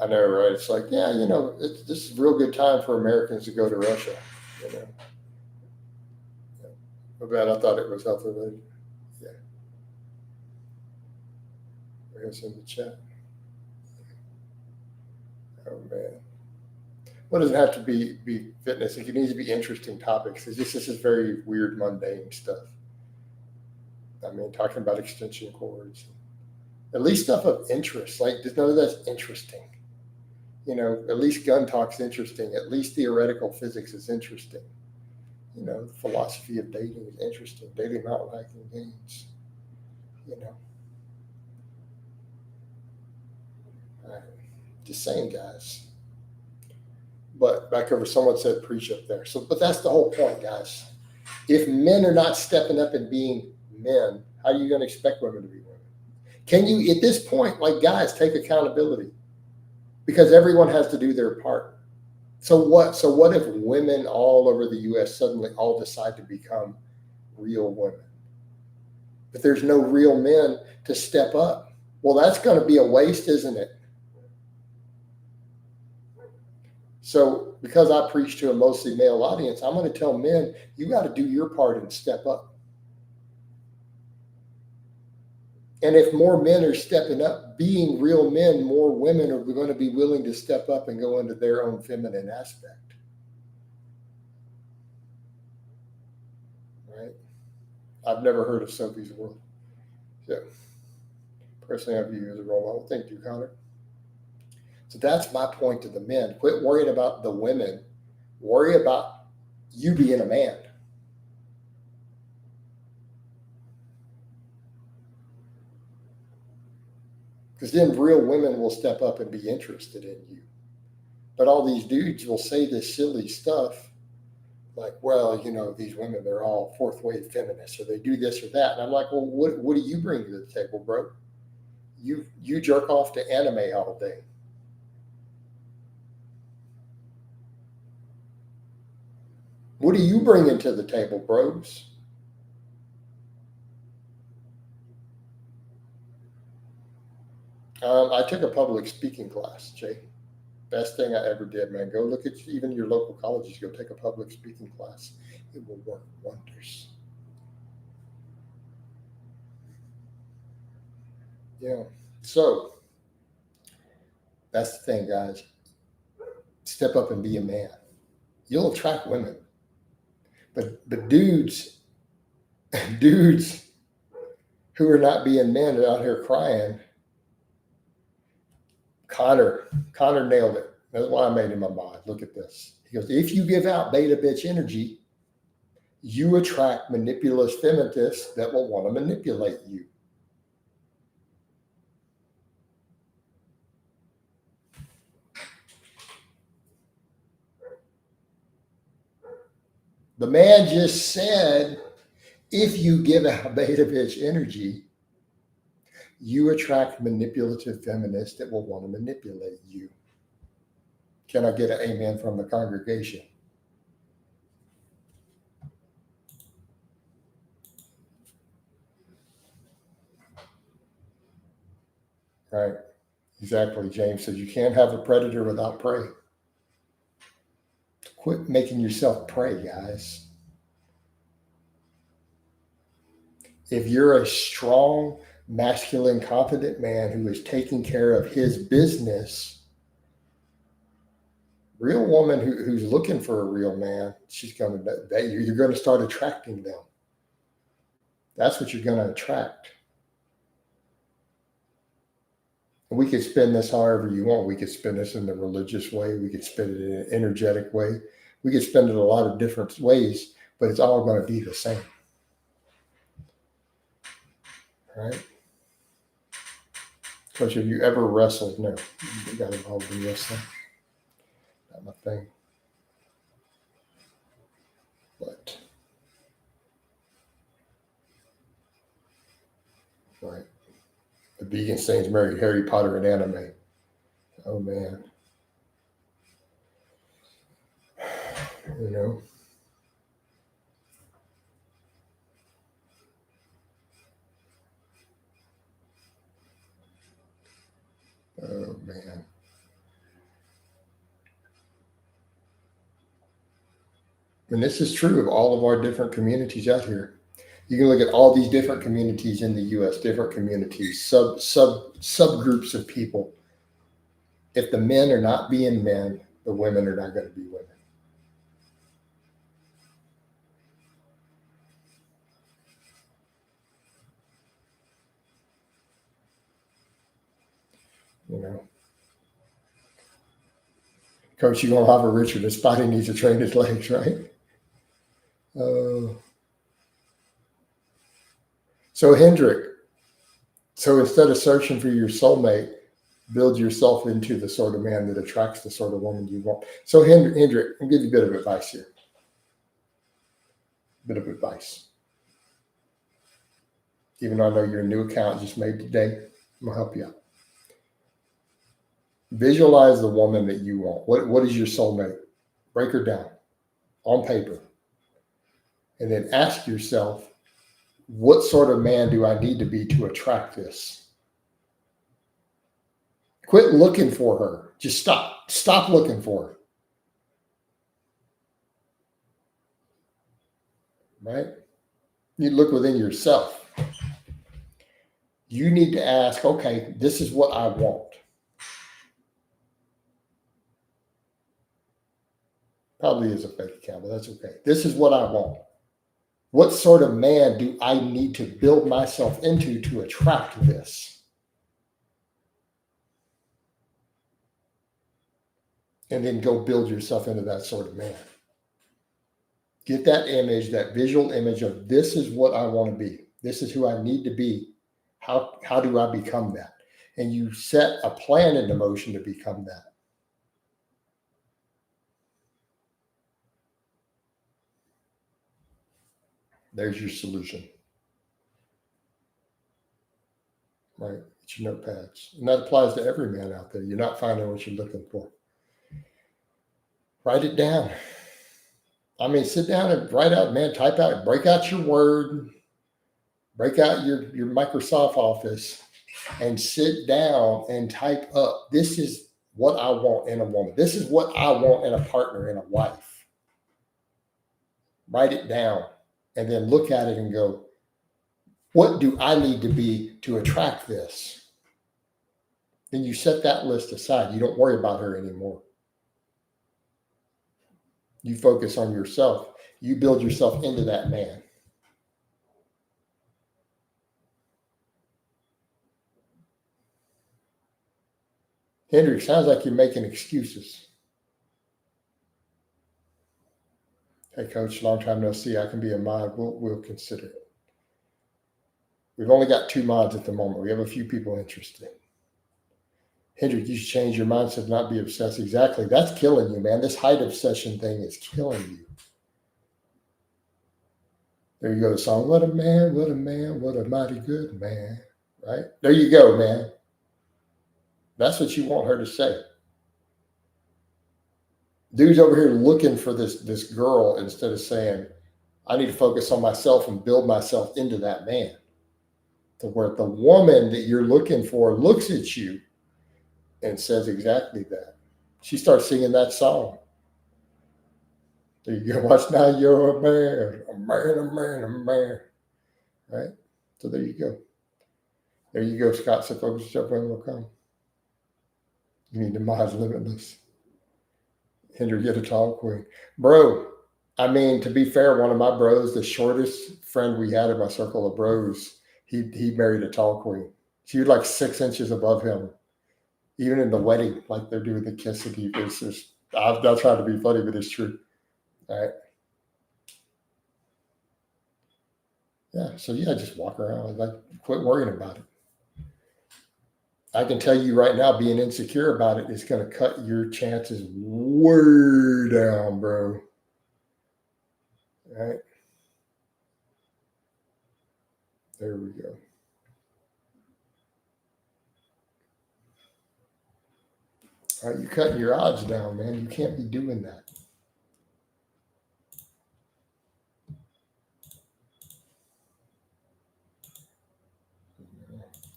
I know, right? It's like, yeah, this is a real good time for Americans to go to Russia. But bad, I thought it was health related. Yeah. It's in the chat. Oh man. What doesn't have to be fitness? It needs to be interesting topics. This is very weird, mundane stuff. I mean, talking about extension cords, at least stuff of interest. Like, just know that's interesting. At least gun talk's interesting. At least theoretical physics is interesting. The philosophy of dating is interesting. Daily mountain hiking games. All right. Just saying, guys. But back over, someone said preach up there. So, but that's the whole point, guys. If men are not stepping up and being men, how are you going to expect women to be women? Can you, at this point, like guys, take accountability? Because everyone has to do their part. So what if women all over the U.S. suddenly all decide to become real women? But there's no real men to step up. Well, that's going to be a waste, isn't it? So because I preach to a mostly male audience, I'm going to tell men, you got to do your part and step up. And if more men are stepping up, being real men, more women are going to be willing to step up and go into their own feminine aspect. Right? I've never heard of Sophie's World. So personally, I view you as a role model. Thank you, Connor. So that's my point to the men. Quit worrying about the women. Worry about you being a man. Because then real women will step up and be interested in you. But all these dudes will say this silly stuff like, well, you know, these women, they're all fourth wave feminists, or they do this or that. And I'm like, well, what do you bring to the table, bro? You jerk off to anime all day. What are you bringing to the table, bros? I took a public speaking class, Jay. Best thing I ever did, man. Go look at even your local colleges. Go take a public speaking class. It will work wonders. Yeah. So that's the thing, guys. Step up and be a man. You'll attract women. But dudes who are not being men are out here crying. Connor nailed it. That's why I made him a mod. Look at this. He goes, if you give out beta bitch energy, you attract manipulous feminists that will want to manipulate you. The man just said, if you give out beta bitch energy, you attract manipulative feminists that will want to manipulate you. Can I get an amen from the congregation? Right. Exactly. James says you can't have a predator without prey. Quit making yourself prey, guys. If you're a strong, masculine, confident man who is taking care of his business, real woman who's looking for a real man, you're going to start attracting them. That's what you're going to attract. And we could spin this however you want. We could spin this in the religious way. We could spin it in an energetic way. We could spin it a lot of different ways, but it's all going to be the same. Right? Because have you ever wrestled? No, you got involved in wrestling. Not my thing. But right, the vegan saints married Harry Potter and anime. Oh man, you know. Oh man. And this is true of all of our different communities out here. You can look at all these different communities in the U.S., different communities, subgroups of people. If the men are not being men, the women are not going to be women. You know, Coach, you're going to have a Richard. His body needs to train his legs, right? So Hendrik, so instead of searching for your soulmate, build yourself into the sort of man that attracts the sort of woman you want. So Hendrik, I'll give you a bit of advice here. Bit of advice. Even though I know your new account just made today, I'm gonna help you out. Visualize the woman that you want. What is your soulmate? Break her down on paper. And then ask yourself, what sort of man do I need to be to attract this? Quit looking for her. Just stop. Stop looking for her. Right? You look within yourself. You need to ask, okay, this is what I want. Probably is a fake account, but that's okay. This is what I want. What sort of man do I need to build myself into to attract this? And then go build yourself into that sort of man. Get that image, that visual image of this is what I want to be. This is who I need to be. How do I become that? And you set a plan into motion to become that. There's your solution. Right? It's your notepads. And that applies to every man out there. You're not finding what you're looking for. Write it down. I mean, sit down and write out, man, type out, break out your Word, break out your Microsoft Office, and sit down and type up, this is what I want in a woman. This is what I want in a partner, in a wife. Write it down and then look at it and go, what do I need to be to attract this? Then you set that list aside. You don't worry about her anymore. You focus on yourself. You build yourself into that man. Hendrik, sounds like you're making excuses. Hey, coach, long time no see. I can be a mod. We'll consider it. We've only got 2 mods at the moment. We have a few people interested. Hendrik, you should change your mindset, not be obsessed. Exactly. That's killing you, man. This height obsession thing is killing you. There you go. The song, what a man, what a man, what a mighty good man. Right? There you go, man. That's what you want her to say. Dude's over here looking for this girl instead of saying, I need to focus on myself and build myself into that man. To where the woman that you're looking for looks at you and says exactly that. She starts singing that song. There you go. Watch now, you're a man, a man, a man, a man. Right? So there you go. There you go, Scott. So focus yourself when will come. You need to mod limitless. Hendrik, get a tall queen. Bro, I mean, to be fair, one of my bros, the shortest friend we had in my circle of bros, he married a tall queen. She was like 6 inches above him. Even in the wedding, like they're doing the Cassady. I'm not trying to be funny, but it's true. All right. Yeah. So yeah, just walk around. Like, quit worrying about it. I can tell you right now, being insecure about it is going to cut your chances way down, bro. All right. There we go. All right, you're cutting your odds down, man. You can't be doing that.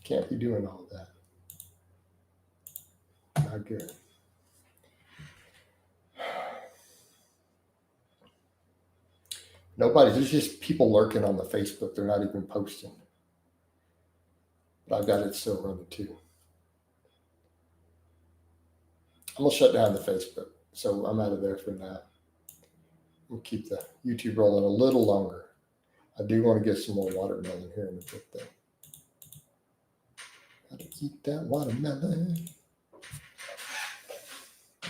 Can't be doing all that. Not good. There's just people lurking on the Facebook. They're not even posting. But I've got it still running too. I'm going to shut down the Facebook. So I'm out of there for now. We'll keep the YouTube rolling a little longer. I do want to get some more watermelon here in a bit, though. Got to eat that watermelon.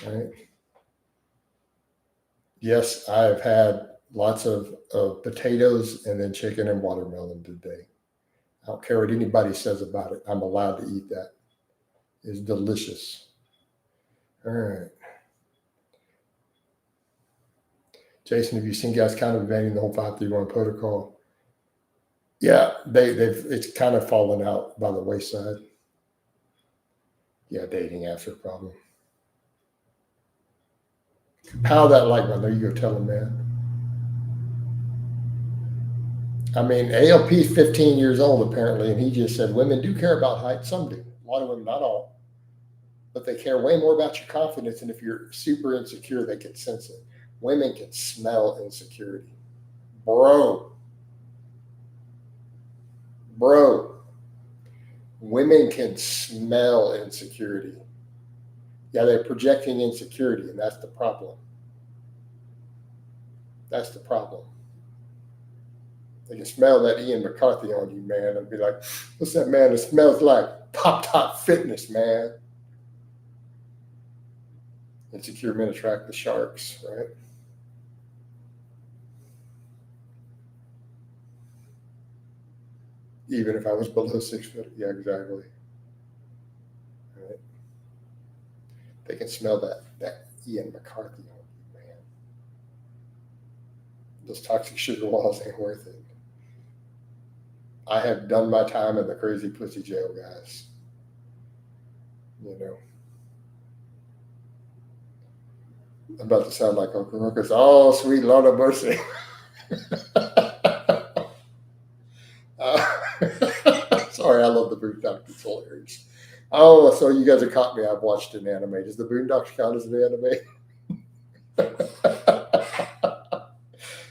All right. Yes, I've had lots of potatoes and then chicken and watermelon today. I don't care what anybody says about it. I'm allowed to eat that. is delicious. All right. Jason, have you seen guys kind of abandoning the whole 531 protocol? Yeah, they've it's kind of fallen out by the wayside. Yeah, dating apps are a problem. How that like, man? There you go, tell him, man. I mean, ALP is 15 years old apparently, and he just said women do care about height. Some do. A lot of women, not all, but they care way more about your confidence. And if you're super insecure, they can sense it. Women can smell insecurity, bro. Women can smell insecurity. Yeah, they're projecting insecurity, and that's the problem. That's the problem. They can smell that Ian McCarthy on you, man, and be like, what's that, man? It smells like Pop Top Fitness, man. Insecure men attract the sharks, right? Even if I was below 6 foot. Yeah, exactly. Right. They can smell that Ian McCarthy on you, man. Those toxic sugar walls ain't worth it. I have done my time in the crazy pussy jail, guys. You know. I'm about to sound like Uncle Ruckus. Oh, sweet Lord of mercy. Sorry, I love the Boondocks. It's hilarious. Oh, so you guys have caught me. I've watched an anime. Does the Boondocks count as an anime?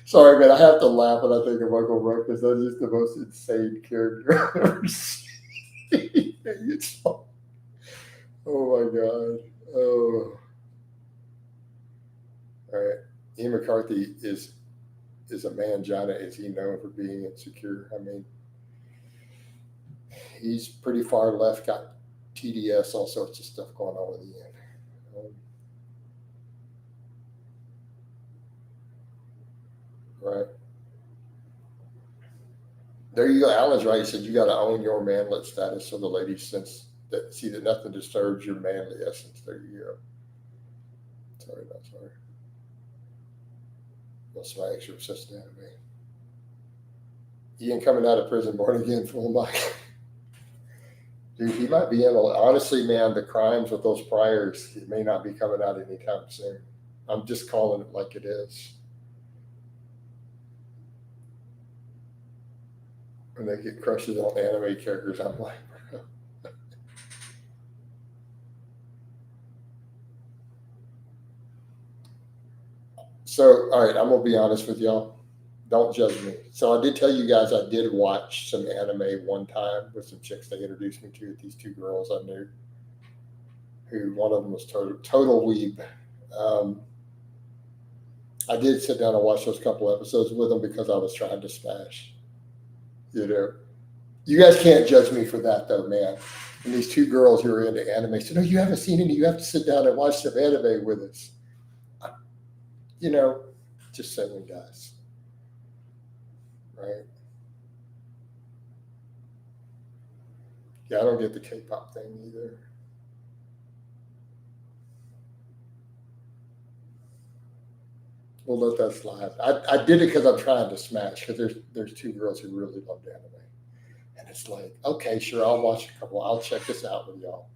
Sorry, man. I have to laugh when I think of Uncle Ruckus. That's just the most insane character I've ever seen. Oh my god. Oh. All right. Ian McCarthy is a mangina. Is he known for being insecure? I mean, he's pretty far left, got TDS, all sorts of stuff going on with Ian. Right. There you go. Alan's right. He said you got to own your manlet status so the ladies see that nothing disturbs your manly essence. There you go. Sorry, not sorry. That's my extra obsessed anime. Ian coming out of prison, born again, full of mic. Dude, he might be in. Honestly, man, the crimes with those priors, he may not be coming out anytime soon. I'm just calling it like it is. When they get crushes on anime characters, I'm like, bro. So, all right, I'm gonna be honest with y'all. Don't judge me. So I did tell you guys I did watch some anime one time with some chicks they introduced me to. These two girls I knew, who one of them was total weeb. I did sit down and watch those couple episodes with them because I was trying to smash. You know, you guys can't judge me for that though, man. And these two girls who are into anime said, "No, you haven't seen any. You have to sit down and watch some anime with us." You know, just saying, guys. Right? Yeah, I don't get the K-pop thing either. We'll let that slide. I did it because I'm trying to smash because there's two girls who really loved anime. And it's like, okay, sure, I'll watch a couple. I'll check this out with y'all.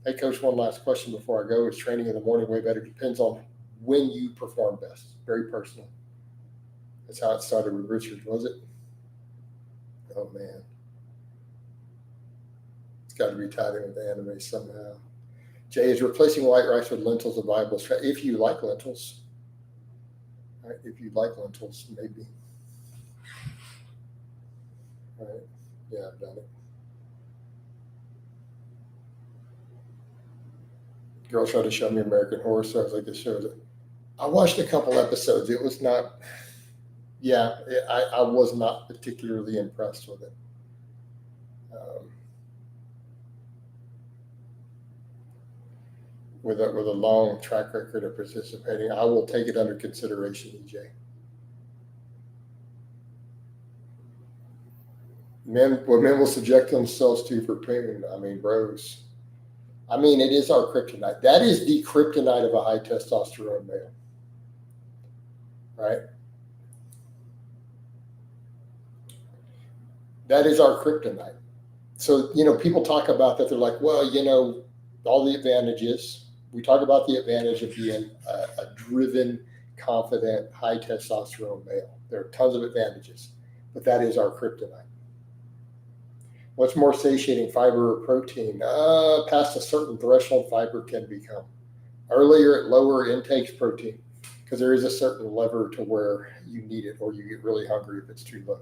Hey, Coach, one last question before I go. Is training in the morning way better? Depends on when you perform best. Very personal. That's how it started with Richard, was it? Oh, man. It's got to be tied in with the anime somehow. Jay, is replacing white rice with lentils a viable strategy? If you like lentils. Right? If you like lentils, maybe. All right. Yeah, I've done it. Girl tried to show me American Horror Story. I was like, this shows it. I watched a couple episodes. It was not, yeah, I was not particularly impressed with it. With a long track record of participating, I will take it under consideration, EJ. Men will subject themselves to for pain. I mean, bros. I mean, it is our kryptonite. That is the kryptonite of a high testosterone male, right? That is our kryptonite. So, people talk about that. They're like, well, all the advantages. We talk about the advantage of being a driven, confident, high testosterone male. There are tons of advantages, but that is our kryptonite. What's more satiating, fiber or protein? Past a certain threshold, fiber can become. Earlier at lower intakes, protein, because there is a certain lever to where you need it or you get really hungry if it's too low.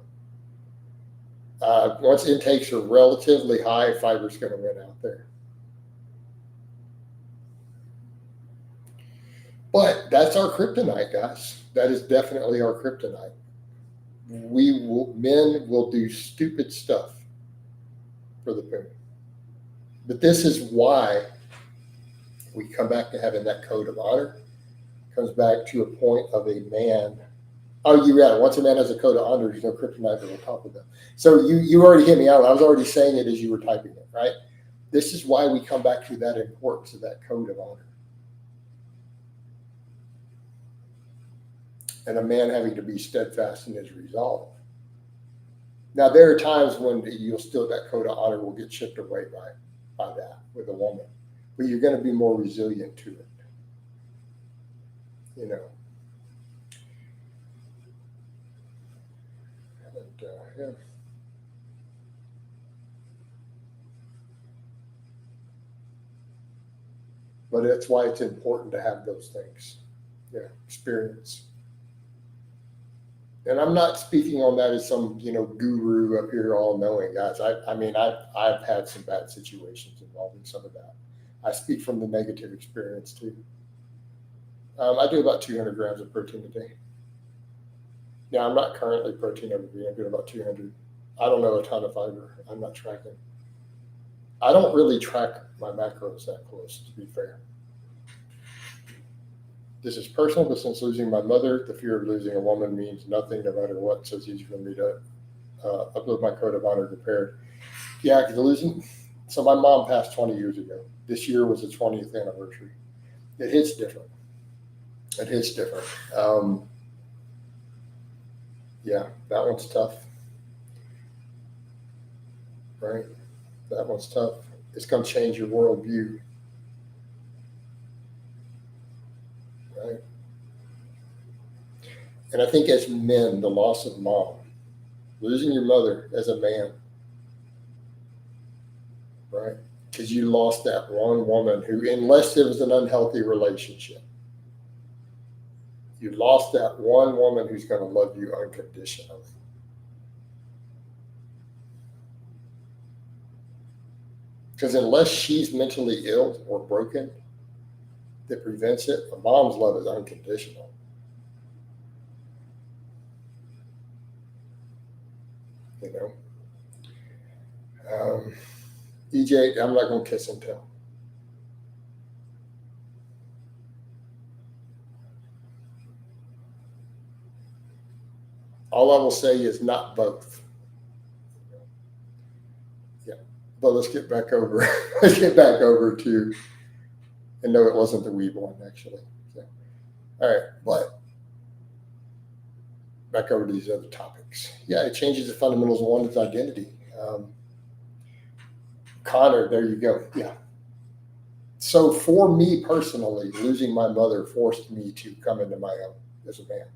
Once intakes are relatively high, fiber's going to win out there. But that's our kryptonite, guys. That is definitely our kryptonite. Men will do stupid stuff for the poon. But this is why we come back to having that code of honor. Comes back to a point of a man. Oh, you got it. Once a man has a code of honor, there's no kryptonite on top of them. So you already hit me out. I was already saying it as you were typing it, right? This is why we come back to that importance of that code of honor. And a man having to be steadfast in his resolve. Now, there are times when that code of honor will get chipped away by that with a woman, but you're going to be more resilient to it. And, yeah. But that's why it's important to have those things. Yeah, experience. And I'm not speaking on that as some, guru up here all knowing, guys. I've had some bad situations involving some of that. I speak from the negative experience too. I do about 200 grams of protein a day. Yeah, I'm not currently protein over vegan. I'm doing about 200. I don't know a ton of fiber. I'm not tracking. I don't really track my macros that close, to be fair. This is personal, but since losing my mother, the fear of losing a woman means nothing no matter what. So it's easy for me to upload my code of honor prepared. Yeah, because losing. So my mom passed 20 years ago. This year was the 20th anniversary. It hits different. Yeah, that one's tough. Right? That one's tough. It's going to change your worldview. Right? And I think as men, the loss of mom, losing your mother as a man, right? Because you lost that one woman who, unless it was an unhealthy relationship, you lost that one woman who's going to love you unconditionally. Because unless she's mentally ill or broken that prevents it, a mom's love is unconditional. EJ, I'm not going to kiss and tell. All I will say is not both. Yeah, but let's get back over. Let's get back over to, and no, it wasn't the weed one actually. So, all right, but back over to these other topics. Yeah, it changes the fundamentals of one's identity. Connor, there you go. Yeah. So for me personally, losing my mother forced me to come into my own as a man.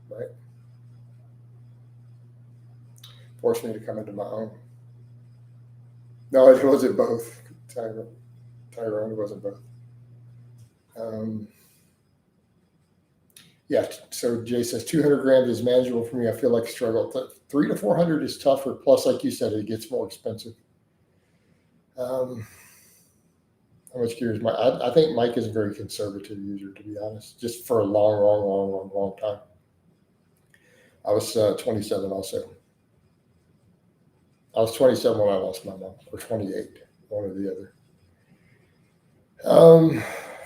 Right? Forced me to come into my own. No, it wasn't both. Tyrone, it wasn't both. Yeah, so Jay says 200 grams is manageable for me. I feel like a struggle. 300 to 400 is tougher. Plus, like you said, it gets more expensive. How much gear is Mike? I think Mike is a very conservative user, to be honest, just for a long time. I was 27 also. I was 27 when I lost my mom, or 28, one or the other.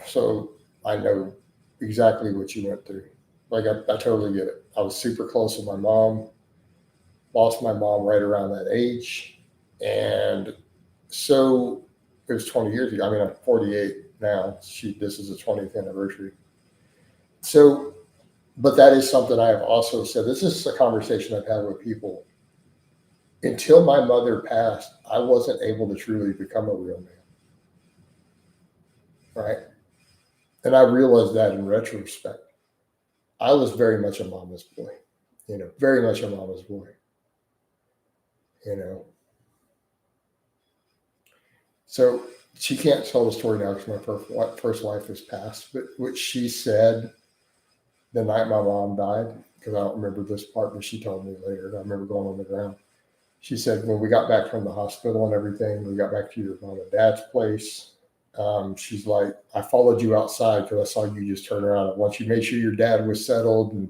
So I know exactly what you went through. Like I totally get it. I was super close with my mom. lost my mom right around that age. And so it was 20 years ago. I mean, I'm 48 now. This is the 20th anniversary. So, but that is something I have also said. This is a conversation I've had with people. Until my mother passed, I wasn't able to truly become a real man. Right. And I realized that in retrospect. I was very much a mama's boy, very much a mama's boy, you know. So she can't tell the story now because my first wife was passed, but what she said the night my mom died, because I don't remember this part, but she told me later. I remember going on the ground. She said, when we got back from the hospital and everything, we got back to your mom and dad's place. She's like, I followed you outside because I saw you just turn around. And once you made sure your dad was settled and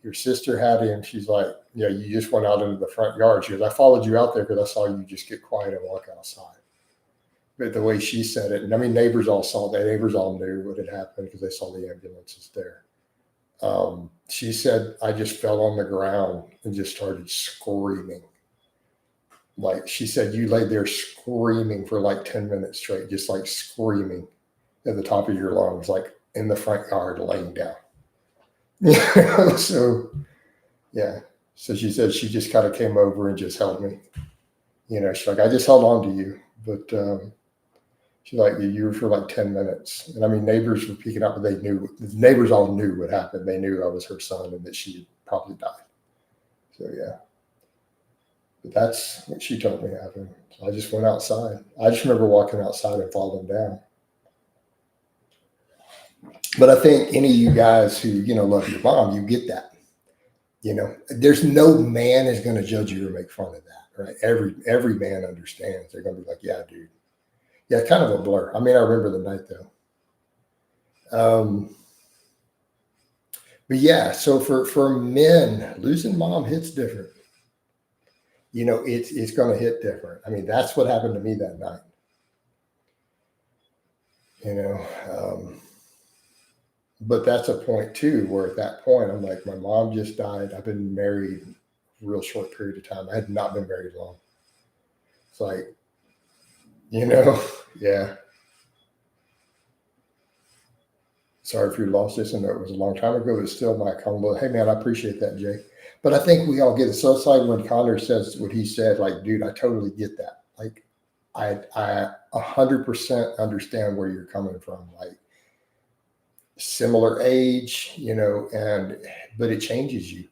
your sister had him, she's like, yeah, you just went out into the front yard. She goes, I followed you out there because I saw you just get quiet and walk outside. But the way she said it, and I mean, neighbors all saw that. Neighbors all knew what had happened because they saw the ambulances there. She said, I just fell on the ground and just started screaming. Like she said, you laid there screaming for like 10 minutes straight, just like screaming at the top of your lungs, like in the front yard, laying down. So, yeah. So she said she just kind of came over and just held me. She's like, I just held on to you. But she's like, you were for like 10 minutes. And I mean, neighbors were peeking out, but the neighbors all knew what happened. They knew I was her son and that she had probably died. So, yeah. But that's what she told me happened. So I just went outside. I just remember walking outside and falling down. But I think any of you guys who, love your mom, you get that. There's no man is going to judge you or make fun of that, right? Every man understands. They're going to be like, yeah, dude. Yeah, kind of a blur. I mean, I remember the night though. But yeah, so for men, losing mom hits different. It's going to hit different. I mean, that's what happened to me that night. But that's a point too, where at that point, I'm like, my mom just died. I've been married a real short period of time. I had not been married long. It's like, yeah. Sorry if you lost this. I know it was a long time ago, but still my comment. Hey man, I appreciate that, Jay. But I think we all get it. So it's like when Connor says what he said, like, dude, I totally get that. Like, I 100% understand where you're coming from. Like, similar age, but it changes you.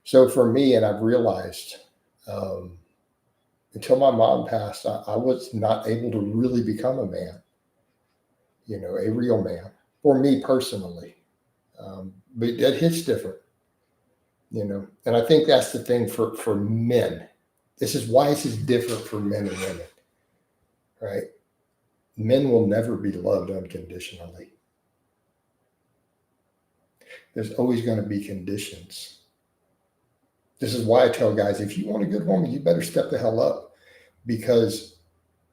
So for me, and I've realized until my mom passed, I was not able to really become a man, a real man for me personally. But that hits different, and I think that's the thing for men. This is why this is different for men and women, right? Men will never be loved unconditionally. There's always going to be conditions. This is why I tell guys, if you want a good woman, you better step the hell up, because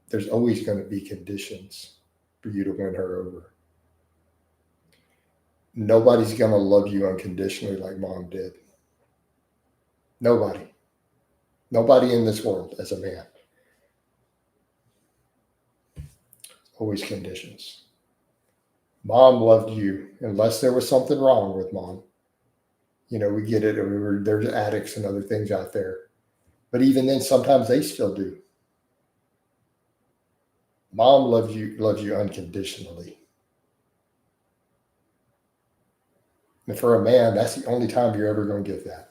there's always going to be conditions for you to win her over. Nobody's going to love you unconditionally like mom did. Nobody. Nobody in this world as a man. Always conditions. Mom loved you unless there was something wrong with mom. We get it. There's addicts and other things out there. But even then, sometimes they still do. Mom loves you unconditionally. And for a man, that's the only time you're ever going to get that.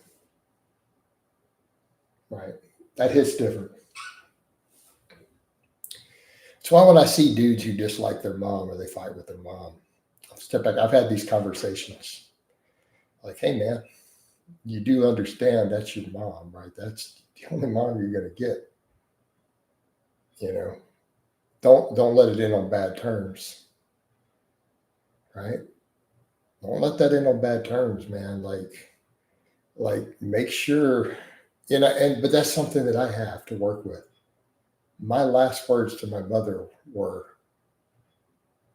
Right? That hits different. That's why when I see dudes who dislike their mom or they fight with their mom, I'll step back. I've had these conversations. Like, hey, man, you do understand that's your mom, right? That's the only mom you're going to get. Don't let it in on bad terms, right? Don't let that in on bad terms, man. Like make sure, but that's something that I have to work with. My last words to my mother were,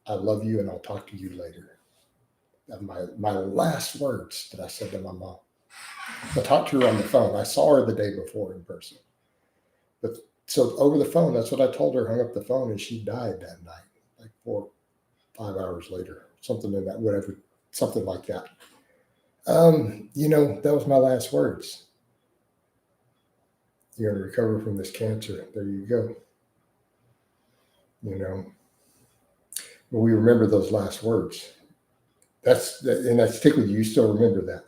I love you and I'll talk to you later. My last words that I said to my mom. I talked to her on the phone. I saw her the day before in person. But so over the phone, that's what I told her, hung up the phone, and she died that night, like 4-5 hours later, something in that, whatever, something like that. That was my last words. You're going to recover from this cancer. There you go. But we remember those last words. And I stick with you. You still remember that.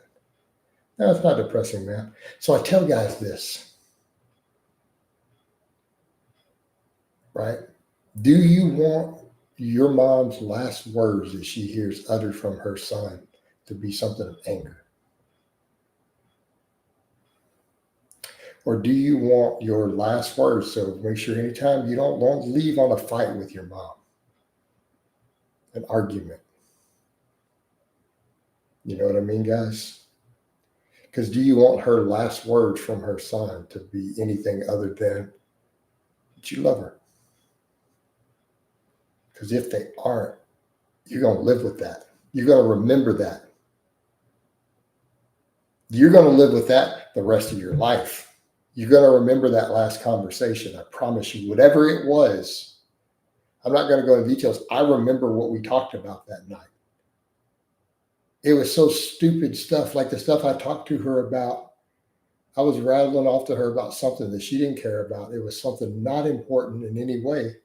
No, it's not depressing, man. So I tell guys this, right? Do you want your mom's last words that she hears uttered from her son to be something of anger? Or do you want your last words? So make sure anytime you don't leave on a fight with your mom, an argument. You know what I mean, guys? Because do you want her last words from her son to be anything other than that you love her? Because if they aren't, you're going to live with that. You're going to remember that. You're going to live with that the rest of your life. You're going to remember that last conversation. I promise you, whatever it was. I'm not going to go into details. I remember what we talked about that night. It was so stupid stuff, like the stuff I talked to her about. I was rattling off to her about something that she didn't care about. It was something not important in any way.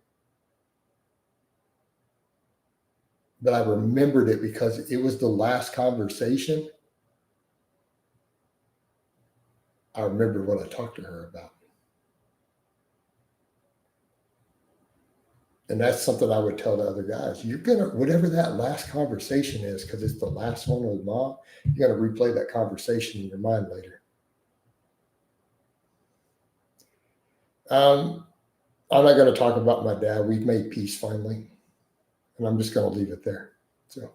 But I remembered it because it was the last conversation. I remember what I talked to her about. And that's something I would tell the other guys. You're going to, whatever that last conversation is, because it's the last one with mom, you're going to replay that conversation in your mind later. I'm not going to talk about my dad. We've made peace finally. And I'm just going to leave it there. So,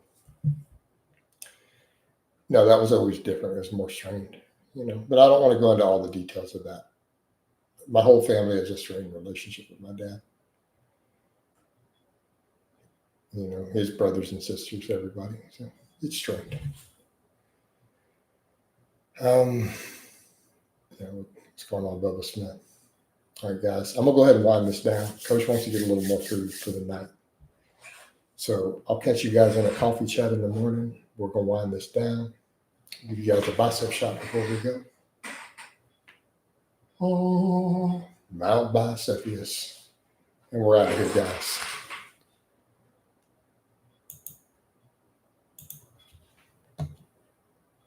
no, that was always different. It was more strained, but I don't want to go into all the details of that. My whole family has a strained relationship with my dad. His brothers and sisters, everybody. So it's strained. What's going on, Bubba Smith? All right, guys, I'm going to go ahead and wind this down. Coach wants to get a little more food for the night. So I'll catch you guys in a coffee chat in the morning. We're going to wind this down. Give you guys a bicep shot before we go. Oh, Mount Bicepius. And we're out of here, guys.